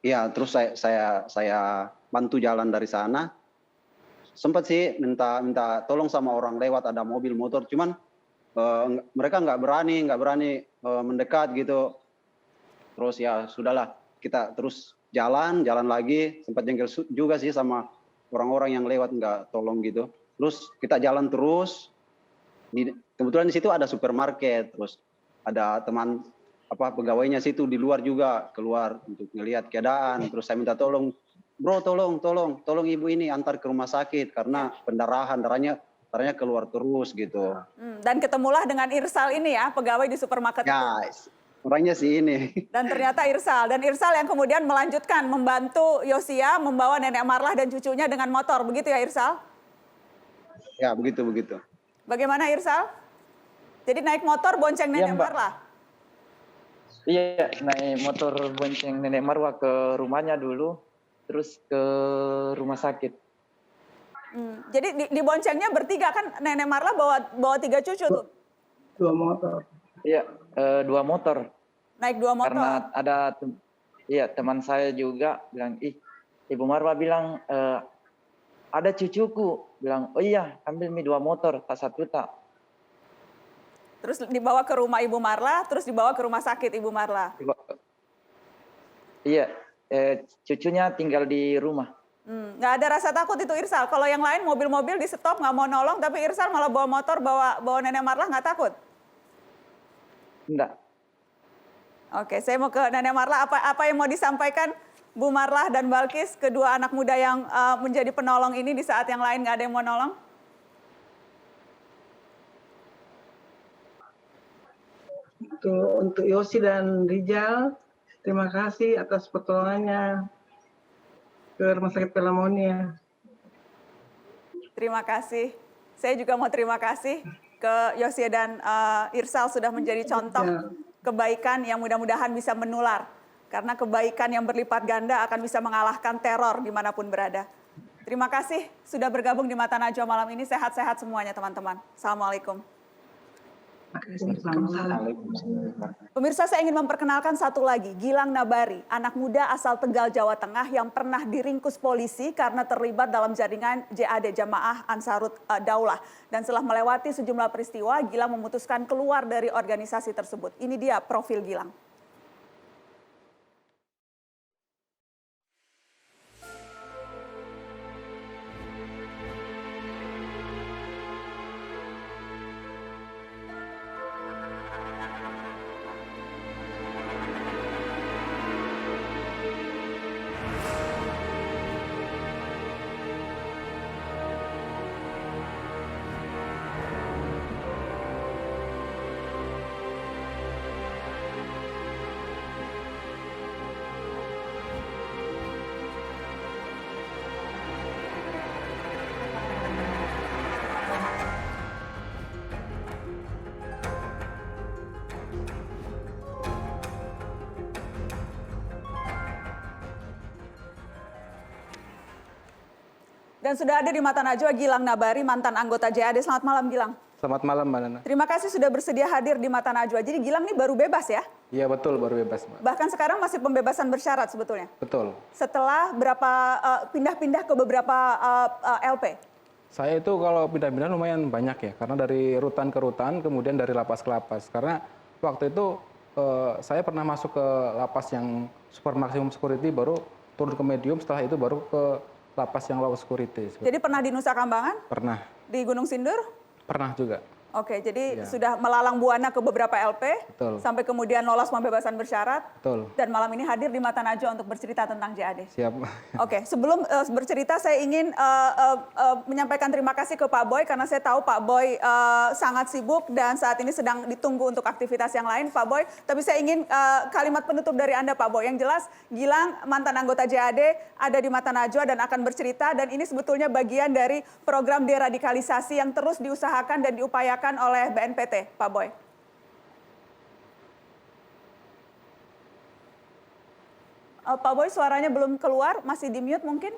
Iya, terus saya bantu jalan dari sana. Sempat sih minta tolong sama orang lewat, ada mobil motor, cuman mereka nggak berani mendekat gitu. Terus ya sudahlah, kita terus jalan lagi, sempat jengkel juga sih sama orang-orang yang lewat nggak tolong gitu. Terus kita jalan terus, kebetulan di situ ada supermarket, terus ada teman pegawainya situ di luar juga keluar untuk ngelihat keadaan. Terus saya minta tolong, bro tolong ibu ini antar ke rumah sakit karena pendarahan, darahnya keluar terus gitu. Dan ketemulah dengan Irsal ini ya, pegawai di supermarket. Guys. Orangnya sih ini. Dan ternyata Irsal yang kemudian melanjutkan membantu Yosia membawa Nenek Marlah dan cucunya dengan motor, begitu ya Irsal? Ya, begitu. Bagaimana Irsal? Jadi naik motor bonceng Nenek Marlah? Iya, naik motor bonceng Nenek Marlah ke rumahnya dulu, terus ke rumah sakit. Jadi di boncengnya bertiga kan, Nenek Marlah bawa 3 cucu tuh? 2 motor. Iya, 2 motor. Naik 2 motor. Karena ada teman saya juga bilang, Ibu Marlah bilang ada cucuku, bilang oh iya ambil 2 motor, tak 1 tak. Terus dibawa ke rumah Ibu Marlah, terus dibawa ke rumah sakit Ibu Marlah. Iya, cucunya tinggal di rumah. Nggak ada rasa takut itu Irsal. Kalau yang lain mobil-mobil di stop nggak mau nolong, tapi Irsal malah bawa motor, bawa Nenek Marlah, nggak takut? Enggak. Oke, saya mau ke Nenek Marlah. Apa yang mau disampaikan Bu Marlah dan Balkis, kedua anak muda yang menjadi penolong ini di saat yang lain nggak ada yang mau nolong? Untuk Yosi dan Rijal, terima kasih atas pertolongannya ke Rumah Sakit Pelamonia. Terima kasih. Saya juga mau terima kasih ke Yosie dan Irsal sudah menjadi contoh kebaikan yang mudah-mudahan bisa menular. Karena kebaikan yang berlipat ganda akan bisa mengalahkan teror dimanapun berada. Terima kasih sudah bergabung di Mata Najwa malam ini. Sehat-sehat semuanya teman-teman. Assalamualaikum. Pemirsa, saya ingin memperkenalkan satu lagi, Gilang Nabari, anak muda asal Tegal, Jawa Tengah yang pernah diringkus polisi karena terlibat dalam jaringan JAD, Jamaah Ansarut Daulah. Dan setelah melewati sejumlah peristiwa, Gilang memutuskan keluar dari organisasi tersebut. Ini dia profil Gilang. Dan sudah ada di Mata Najwa Gilang Nabari, mantan anggota JAD. Selamat malam Gilang. Selamat malam Mbak Nana. Terima kasih sudah bersedia hadir di Mata Najwa. Jadi Gilang ini baru bebas ya? Iya betul, baru bebas Mbak. Bahkan sekarang masih pembebasan bersyarat sebetulnya? Betul. Setelah berapa pindah-pindah ke beberapa LP? Saya itu kalau pindah-pindah lumayan banyak ya, karena dari rutan ke rutan, kemudian dari lapas ke lapas. Karena waktu itu saya pernah masuk ke lapas yang super maksimum security, baru turun ke medium, setelah itu baru ke lapas yang low security. Jadi pernah di Nusa Kambangan? Pernah. Di Gunung Sindur? Pernah juga. Oke, jadi Ya. sudah melalang buana ke beberapa LP, Betul. sampai kemudian lolos pembebasan bersyarat, Betul. dan malam ini hadir di Mata Najwa untuk bercerita tentang JAD. Siap. Oke, sebelum bercerita saya ingin menyampaikan terima kasih ke Pak Boy karena saya tahu Pak Boy sangat sibuk dan saat ini sedang ditunggu untuk aktivitas yang lain, Pak Boy. Tapi saya ingin kalimat penutup dari Anda, Pak Boy. Yang jelas, Gilang mantan anggota JAD ada di Mata Najwa dan akan bercerita, dan ini sebetulnya bagian dari program deradikalisasi yang terus diusahakan dan diupayakan oleh BNPT, Pak Boy. Pak Boy, suaranya belum keluar, masih di mute mungkin?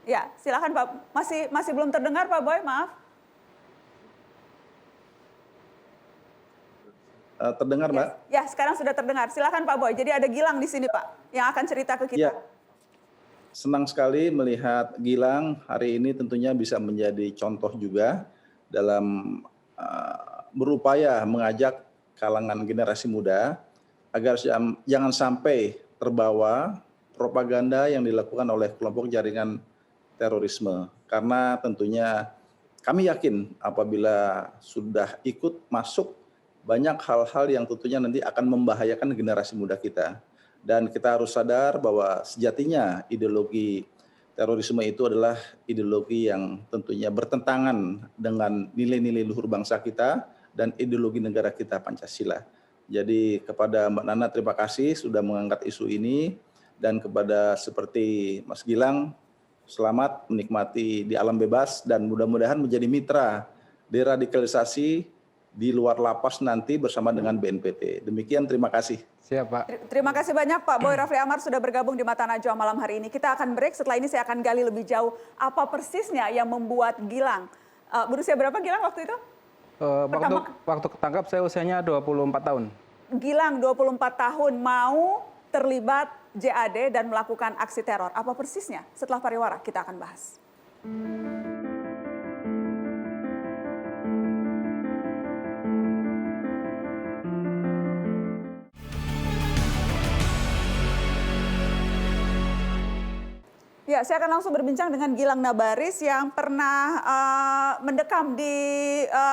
Ya, silakan Pak. Masih belum terdengar Pak Boy, maaf. Terdengar Mbak? Ya, sekarang sudah terdengar. Silakan Pak Boy. Jadi ada Gilang di sini Pak, yang akan cerita ke kita. Ya. Senang sekali melihat Gilang hari ini tentunya bisa menjadi contoh juga dalam berupaya mengajak kalangan generasi muda agar jangan sampai terbawa propaganda yang dilakukan oleh kelompok jaringan terorisme. Karena tentunya kami yakin apabila sudah ikut masuk banyak hal-hal yang tentunya nanti akan membahayakan generasi muda kita. Dan kita harus sadar bahwa sejatinya ideologi terorisme itu adalah ideologi yang tentunya bertentangan dengan nilai-nilai luhur bangsa kita dan ideologi negara kita Pancasila. Jadi kepada Mbak Nana terima kasih sudah mengangkat isu ini, dan kepada seperti Mas Gilang selamat menikmati di alam bebas dan mudah-mudahan menjadi mitra deradikalisasi di luar lapas nanti bersama dengan BNPT. Demikian, terima kasih. Siap Pak. Terima kasih banyak Pak Boy Rafli Amar sudah bergabung di Mata Najwa malam hari ini. Kita akan break, setelah ini saya akan gali lebih jauh apa persisnya yang membuat Gilang. Berusia berapa Gilang waktu itu? Waktu ketangkap saya usianya 24 tahun. Gilang 24 tahun mau terlibat JAD dan melakukan aksi teror. Apa persisnya? Setelah pariwara kita akan bahas. Ya, saya akan langsung berbincang dengan Gilang Nabaris yang pernah mendekam di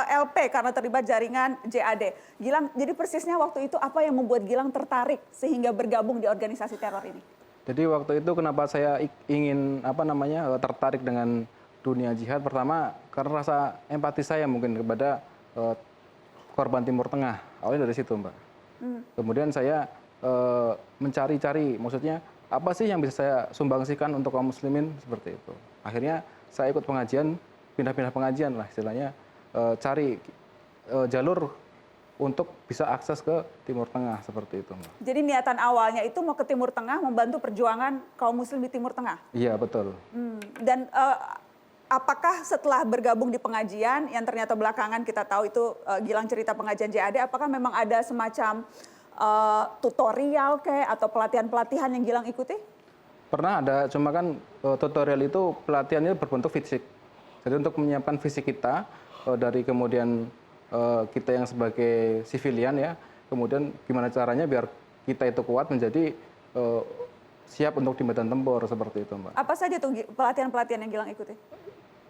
LP karena terlibat jaringan JAD. Gilang, jadi persisnya waktu itu apa yang membuat Gilang tertarik sehingga bergabung di organisasi teror ini? Jadi waktu itu kenapa saya ingin tertarik dengan dunia jihad, pertama karena rasa empati saya mungkin kepada korban Timur Tengah. Awalnya dari situ, Mbak. Kemudian saya mencari-cari, maksudnya apa sih yang bisa saya sumbangsikan untuk kaum muslimin seperti itu. Akhirnya saya ikut pengajian, pindah-pindah pengajian lah istilahnya, cari jalur untuk bisa akses ke Timur Tengah seperti itu, Mbak. Jadi niatan awalnya itu mau ke Timur Tengah membantu perjuangan kaum muslim di Timur Tengah? Iya, betul. Dan apakah setelah bergabung di pengajian, yang ternyata belakangan kita tahu itu Gilang cerita pengajian JAD, apakah memang ada semacam tutorial atau pelatihan-pelatihan yang Gilang ikuti? Pernah ada, cuma kan tutorial itu pelatihannya berbentuk fisik. Jadi untuk menyiapkan fisik kita, dari kemudian kita yang sebagai sivilian ya, kemudian gimana caranya biar kita itu kuat menjadi siap untuk di medan tempur seperti itu, Mbak. Apa saja tuh pelatihan-pelatihan yang Gilang ikuti?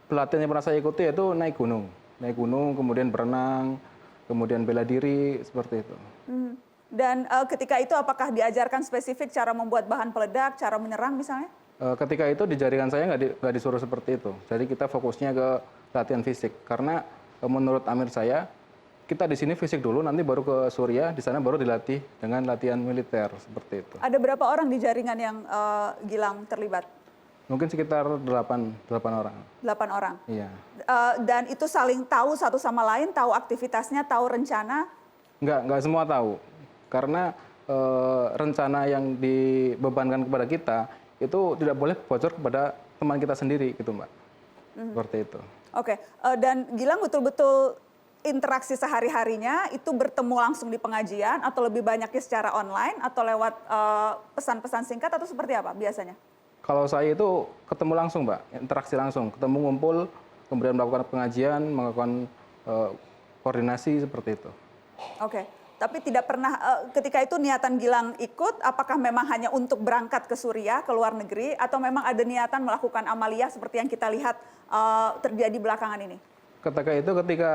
Pelatihan yang pernah saya ikuti yaitu naik gunung, kemudian berenang, kemudian bela diri seperti itu. Dan ketika itu apakah diajarkan spesifik cara membuat bahan peledak, cara menyerang misalnya? Ketika itu di jaringan saya nggak disuruh seperti itu. Jadi kita fokusnya ke latihan fisik karena menurut Amir saya, kita di sini fisik dulu, nanti baru ke Suriah, di sana baru dilatih dengan latihan militer seperti itu. Ada berapa orang di jaringan yang Gilang terlibat? Mungkin sekitar 8 orang. 8 orang. Iya. Dan itu saling tahu satu sama lain, tahu aktivitasnya, tahu rencana? Nggak semua tahu, karena rencana yang dibebankan kepada kita itu tidak boleh bocor kepada teman kita sendiri, gitu, Mbak. Seperti itu. Oke, dan Gilang betul-betul interaksi sehari-harinya itu bertemu langsung di pengajian atau lebih banyaknya secara online atau lewat pesan-pesan singkat atau seperti apa biasanya? Kalau saya itu ketemu langsung, Mbak, interaksi langsung, ketemu ngumpul, kemudian melakukan pengajian, melakukan koordinasi seperti itu. Oke, tapi tidak pernah ketika itu niatan Gilang ikut, apakah memang hanya untuk berangkat ke Suriah, ke luar negeri, atau memang ada niatan melakukan amaliyah seperti yang kita lihat terjadi belakangan ini? Ketika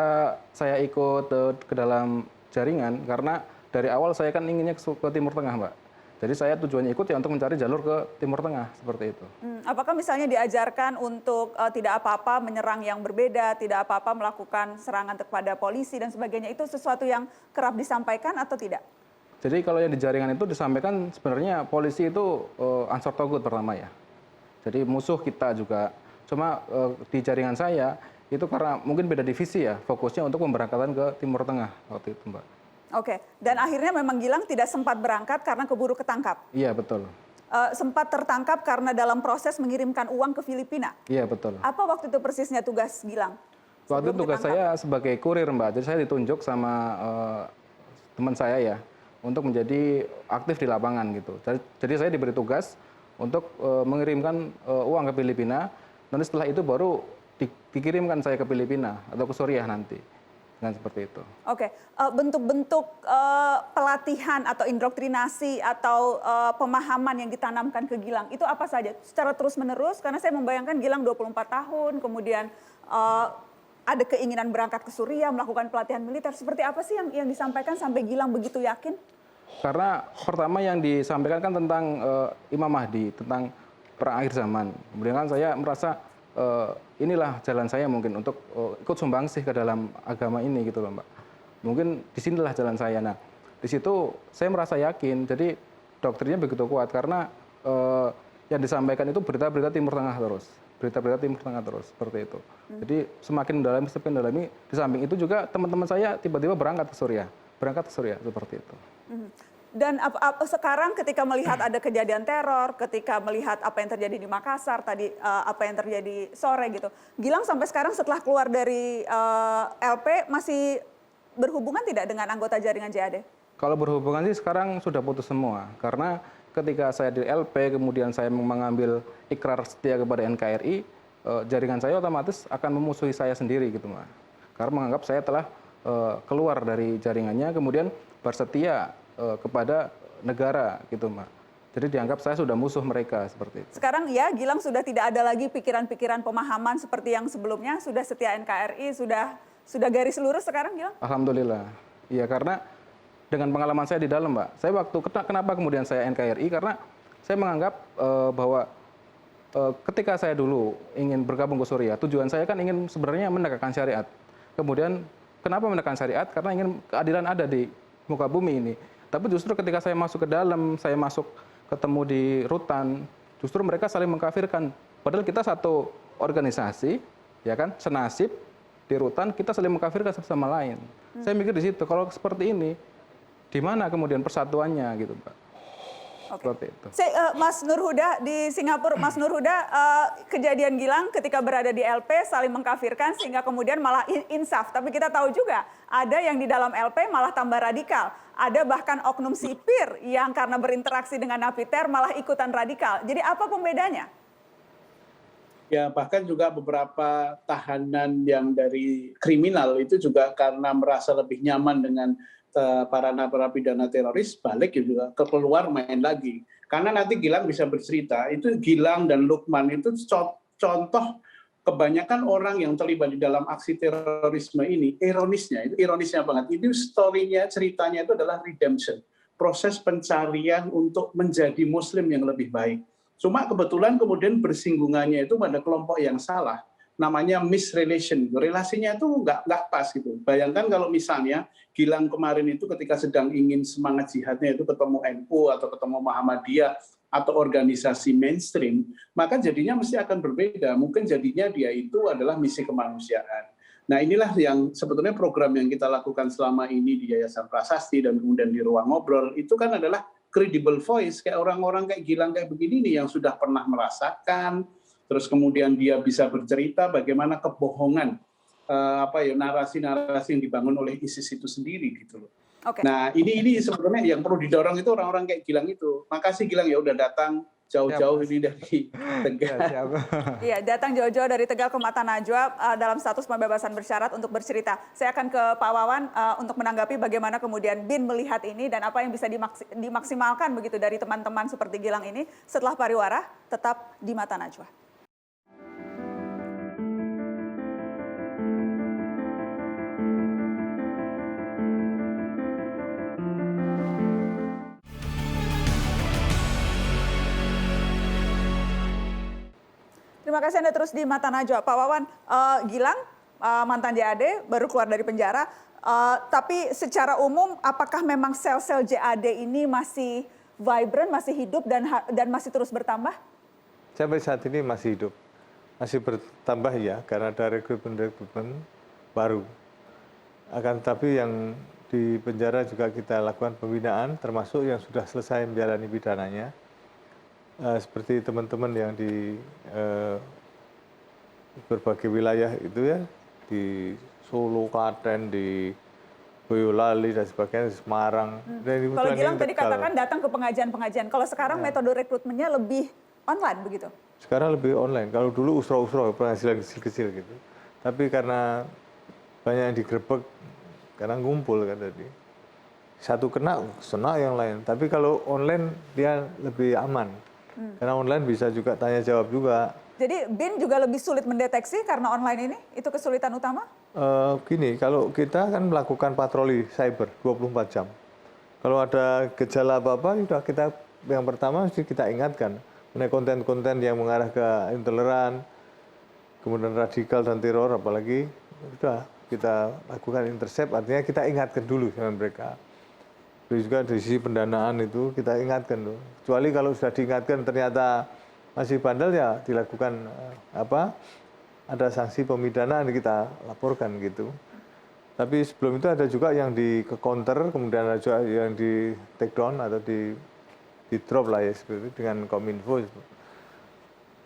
saya ikut ke dalam jaringan, karena dari awal saya kan inginnya ke Timur Tengah, Mbak. Jadi saya tujuannya ikut ya untuk mencari jalur ke Timur Tengah, seperti itu. Apakah misalnya diajarkan untuk tidak apa-apa menyerang yang berbeda, tidak apa-apa melakukan serangan kepada polisi dan sebagainya, itu sesuatu yang kerap disampaikan atau tidak? Jadi kalau yang di jaringan itu disampaikan sebenarnya polisi itu ansor togut pertama ya. Jadi musuh kita juga. Cuma di jaringan saya itu karena mungkin beda divisi ya, fokusnya untuk pemberangkatan ke Timur Tengah waktu itu, Mbak. Oke, dan akhirnya memang Gilang tidak sempat berangkat karena keburu ketangkap? Iya, betul. Sempat tertangkap karena dalam proses mengirimkan uang ke Filipina? Iya, betul. Apa waktu itu persisnya tugas Gilang? Waktu itu tugas saya sebagai kurir, Mbak. Jadi saya ditunjuk sama teman saya ya, untuk menjadi aktif di lapangan gitu. Jadi saya diberi tugas untuk mengirimkan uang ke Filipina, nanti setelah itu baru dikirimkan saya ke Filipina atau ke Suriah nanti. Dengan seperti itu. Oke, bentuk-bentuk pelatihan atau indoktrinasi atau pemahaman yang ditanamkan ke Gilang itu apa saja? Secara terus-menerus, karena saya membayangkan Gilang 24 tahun, kemudian ada keinginan berangkat ke Suriah, melakukan pelatihan militer. Seperti apa sih yang disampaikan sampai Gilang begitu yakin? Karena pertama yang disampaikan kan tentang Imam Mahdi, tentang perang akhir zaman. Kemudian kan saya merasa inilah jalan saya mungkin untuk ikut sumbangsih ke dalam agama ini gitu loh, Mbak. Mungkin disinilah jalan saya. Nah, di situ saya merasa yakin. Jadi doktrinnya begitu kuat karena yang disampaikan itu berita-berita Timur Tengah terus, berita-berita Timur Tengah terus seperti itu. Jadi semakin mendalami, di samping itu juga teman-teman saya tiba-tiba berangkat ke Suriah seperti itu. Dan sekarang ketika melihat ada kejadian teror, ketika melihat apa yang terjadi di Makassar tadi, apa yang terjadi sore gitu, Gilang sampai sekarang setelah keluar dari LP masih berhubungan tidak dengan anggota jaringan JAD? Kalau berhubungan sih sekarang sudah putus semua, karena ketika saya di LP kemudian saya mengambil ikrar setia kepada NKRI, jaringan saya otomatis akan memusuhi saya sendiri gitu, Mbak. Karena menganggap saya telah keluar dari jaringannya, kemudian bersetia kepada negara gitu, Mbak. Jadi dianggap saya sudah musuh mereka seperti itu. Sekarang ya Gilang sudah tidak ada lagi pikiran-pikiran pemahaman seperti yang sebelumnya, sudah setia NKRI, sudah garis lurus sekarang Gilang? Alhamdulillah. Iya, karena dengan pengalaman saya di dalam, Mbak. Saya kenapa kemudian saya NKRI, karena saya menganggap bahwa ketika saya dulu ingin bergabung ke Suriah, tujuan saya kan ingin sebenarnya menegakkan syariat. Kemudian kenapa menegakkan syariat? Karena ingin keadilan ada di muka bumi ini. Tapi justru ketika saya masuk ke dalam, saya masuk ketemu di rutan, justru mereka saling mengkafirkan. Padahal kita satu organisasi, ya kan, senasib di rutan, kita saling mengkafirkan satu sama lain. Saya mikir di situ, kalau seperti ini, di mana kemudian persatuannya gitu, Pak? Seperti itu. Mas Nur Huda di Singapura, Mas Nur Huda, kejadian Gilang ketika berada di LP saling mengkafirkan sehingga kemudian malah insaf. Tapi kita tahu juga ada yang di dalam LP malah tambah radikal. Ada bahkan oknum sipir yang karena berinteraksi dengan napiter malah ikutan radikal. Jadi apa pembedanya? Ya, bahkan juga beberapa tahanan yang dari kriminal itu juga karena merasa lebih nyaman dengan para narapidana teroris, balik juga keluar main lagi. Karena nanti Gilang bisa bercerita, itu Gilang dan Lukman itu contoh kebanyakan orang yang terlibat di dalam aksi terorisme ini, ironisnya banget. Itu story-nya, ceritanya itu adalah redemption. Proses pencarian untuk menjadi muslim yang lebih baik. Cuma kebetulan kemudian bersinggungannya itu pada kelompok yang salah. Namanya misrelation, relasinya itu nggak pas gitu. Bayangkan kalau misalnya Gilang kemarin itu ketika sedang ingin semangat jihadnya itu ketemu NU atau ketemu Muhammadiyah atau organisasi mainstream, maka jadinya mesti akan berbeda. Mungkin jadinya dia itu adalah misi kemanusiaan. Nah inilah yang sebetulnya program yang kita lakukan selama ini di Yayasan Prasasti dan kemudian di Ruang Ngobrol, itu kan adalah credible voice, kayak orang-orang kayak Gilang kayak begini nih yang sudah pernah merasakan, terus kemudian dia bisa bercerita bagaimana kebohongan, narasi-narasi yang dibangun oleh ISIS itu sendiri gitu loh. Okay. Nah ini sebetulnya yang perlu didorong itu orang-orang kayak Gilang itu. Makasih Gilang ya udah datang jauh-jauh ini dari Tegal. Iya, datang jauh-jauh dari Tegal ke Mata Najwa dalam status pembebasan bersyarat untuk bercerita. Saya akan ke Pak Wawan untuk menanggapi bagaimana kemudian BIN melihat ini dan apa yang bisa dimaksimalkan begitu dari teman-teman seperti Gilang ini setelah pariwara tetap di Mata Najwa. Terima kasih Anda terus di Mata Najwa. Pak Wawan, Gilang mantan JAD baru keluar dari penjara, tapi secara umum apakah memang sel-sel JAD ini masih vibrant, masih hidup dan masih terus bertambah? Sampai saat ini masih hidup, masih bertambah ya karena ada rekrutmen baru. Akan tetapi yang di penjara juga kita lakukan pembinaan, termasuk yang sudah selesai menjalani pidananya. Seperti teman-teman yang di berbagai wilayah itu ya, di Solo, Klaten, di Boyolali dan sebagainya, di Semarang. Kalau Gilang tadi katakan datang ke pengajian-pengajian, kalau sekarang metode rekrutmennya lebih online begitu? Sekarang lebih online, kalau dulu usro-usro, penghasilan kecil-kecil gitu. Tapi karena banyak yang digerebek, karena ngumpul kan tadi. Satu kena yang lain, tapi kalau online dia lebih aman. Karena online bisa juga tanya jawab juga. Jadi BIN juga lebih sulit mendeteksi karena online ini? Itu kesulitan utama? Gini, kalau kita kan melakukan patroli cyber 24 jam. Kalau ada gejala apa-apa, sudah kita yang pertama mesti kita ingatkan. Mengenai konten-konten yang mengarah ke intoleran, kemudian radikal dan teror, apalagi sudah kita lakukan intercept, artinya kita ingatkan dulu sama mereka. Terus juga dari sisi pendanaan itu kita ingatkan tuh. Kecuali kalau sudah diingatkan ternyata masih bandel ya dilakukan ada sanksi pemidanaan kita laporkan gitu. Tapi sebelum itu ada juga yang di counter, kemudian ada juga yang di take down atau di drop lah ya seperti itu dengan Kominfo.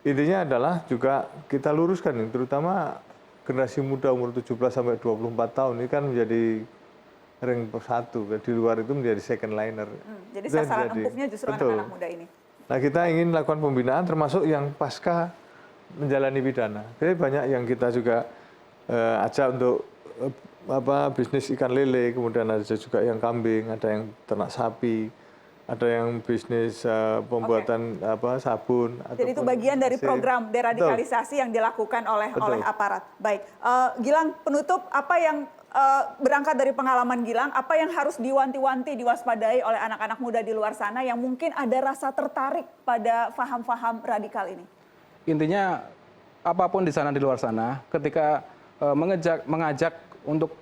Intinya adalah juga kita luruskan terutama generasi muda umur 17 sampai 24 tahun ini kan menjadi ring satu, di luar itu menjadi second liner. Jadi sasaran empuknya justru anak-anak muda ini. Nah kita ingin lakukan pembinaan termasuk yang pasca menjalani pidana. Jadi banyak yang kita juga ajak untuk bisnis ikan lele, kemudian ada juga yang kambing, ada yang ternak sapi, ada yang bisnis pembuatan sabun. Jadi itu bagian dari program deradikalisasi yang dilakukan oleh aparat. Baik, Gilang penutup apa yang berangkat dari pengalaman Gilang, apa yang harus diwanti-wanti, diwaspadai oleh anak-anak muda di luar sana yang mungkin ada rasa tertarik pada faham-faham radikal ini? Intinya apapun di sana di luar sana, ketika mengajak untuk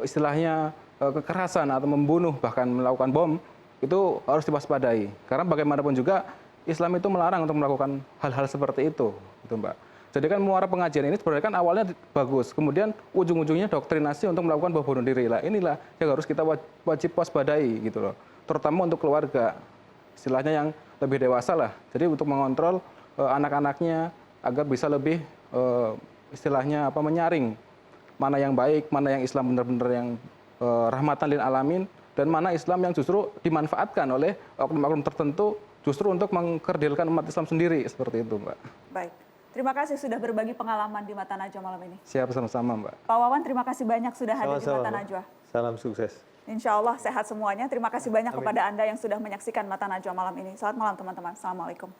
istilahnya kekerasan atau membunuh bahkan melakukan bom, itu harus diwaspadai. Karena bagaimanapun juga Islam itu melarang untuk melakukan hal-hal seperti itu, gitu Mbak. Jadi kan muara pengajian ini sebenarnya kan awalnya bagus, kemudian ujung-ujungnya doktrinasi untuk melakukan bom bunuh diri. Lah inilah yang harus kita wajib waspadai gitu loh, terutama untuk keluarga, istilahnya yang lebih dewasa lah. Jadi untuk mengontrol anak-anaknya agar bisa lebih istilahnya menyaring mana yang baik, mana yang Islam benar-benar yang rahmatan lil alamin, dan mana Islam yang justru dimanfaatkan oleh oknum-oknum tertentu justru untuk mengkerdilkan umat Islam sendiri, seperti itu Mbak. Baik. Terima kasih sudah berbagi pengalaman di Mata Najwa malam ini. Siap, sama-sama Mbak. Pak Wawan, terima kasih banyak sudah hadir di Mata Najwa. Salam sukses. Insya Allah sehat semuanya. Terima kasih banyak kepada Anda yang sudah menyaksikan Mata Najwa malam ini. Selamat malam teman-teman. Assalamualaikum.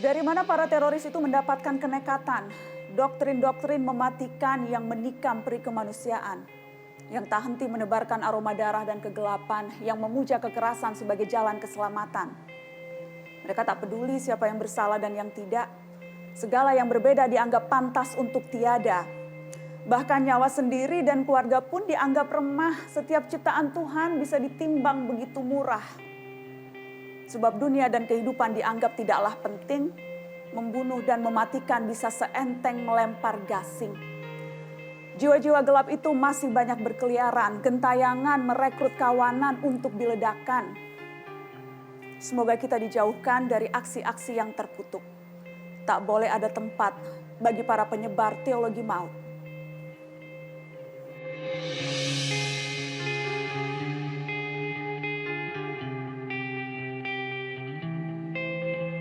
Dari mana para teroris itu mendapatkan kenekatan, doktrin-doktrin mematikan yang menikam peri kemanusiaan, yang tak henti menebarkan aroma darah dan kegelapan, yang memuja kekerasan sebagai jalan keselamatan. Mereka tak peduli siapa yang bersalah dan yang tidak. Segala yang berbeda dianggap pantas untuk tiada. Bahkan nyawa sendiri dan keluarga pun dianggap remah. Setiap ciptaan Tuhan bisa ditimbang begitu murah. Sebab dunia dan kehidupan dianggap tidaklah penting. Membunuh dan mematikan bisa seenteng melempar gasing. Jiwa-jiwa gelap itu masih banyak berkeliaran, gentayangan merekrut kawanan untuk diledakkan. Semoga kita dijauhkan dari aksi-aksi yang terkutuk. Tak boleh ada tempat bagi para penyebar teologi maut.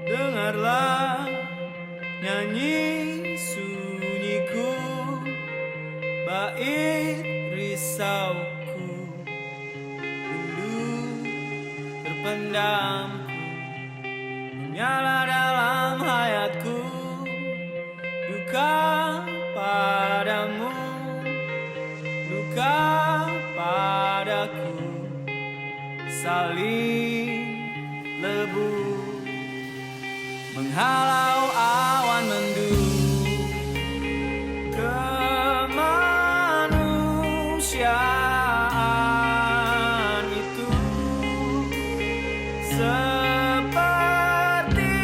Dengarlah nyanyi sunyiku, bait risauku, rindu terpendamku, menyala dalam hayatku, duka padamu, duka padaku, saling lebu menghalau awan mendung. Kemanusiaan itu seperti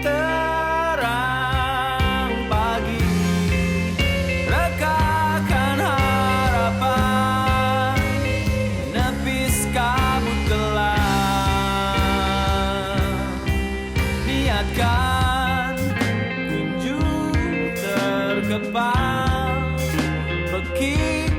terang pagi, rekahkan harapan, menepis kabut gelap, niatkan kunjung terkepal, bekik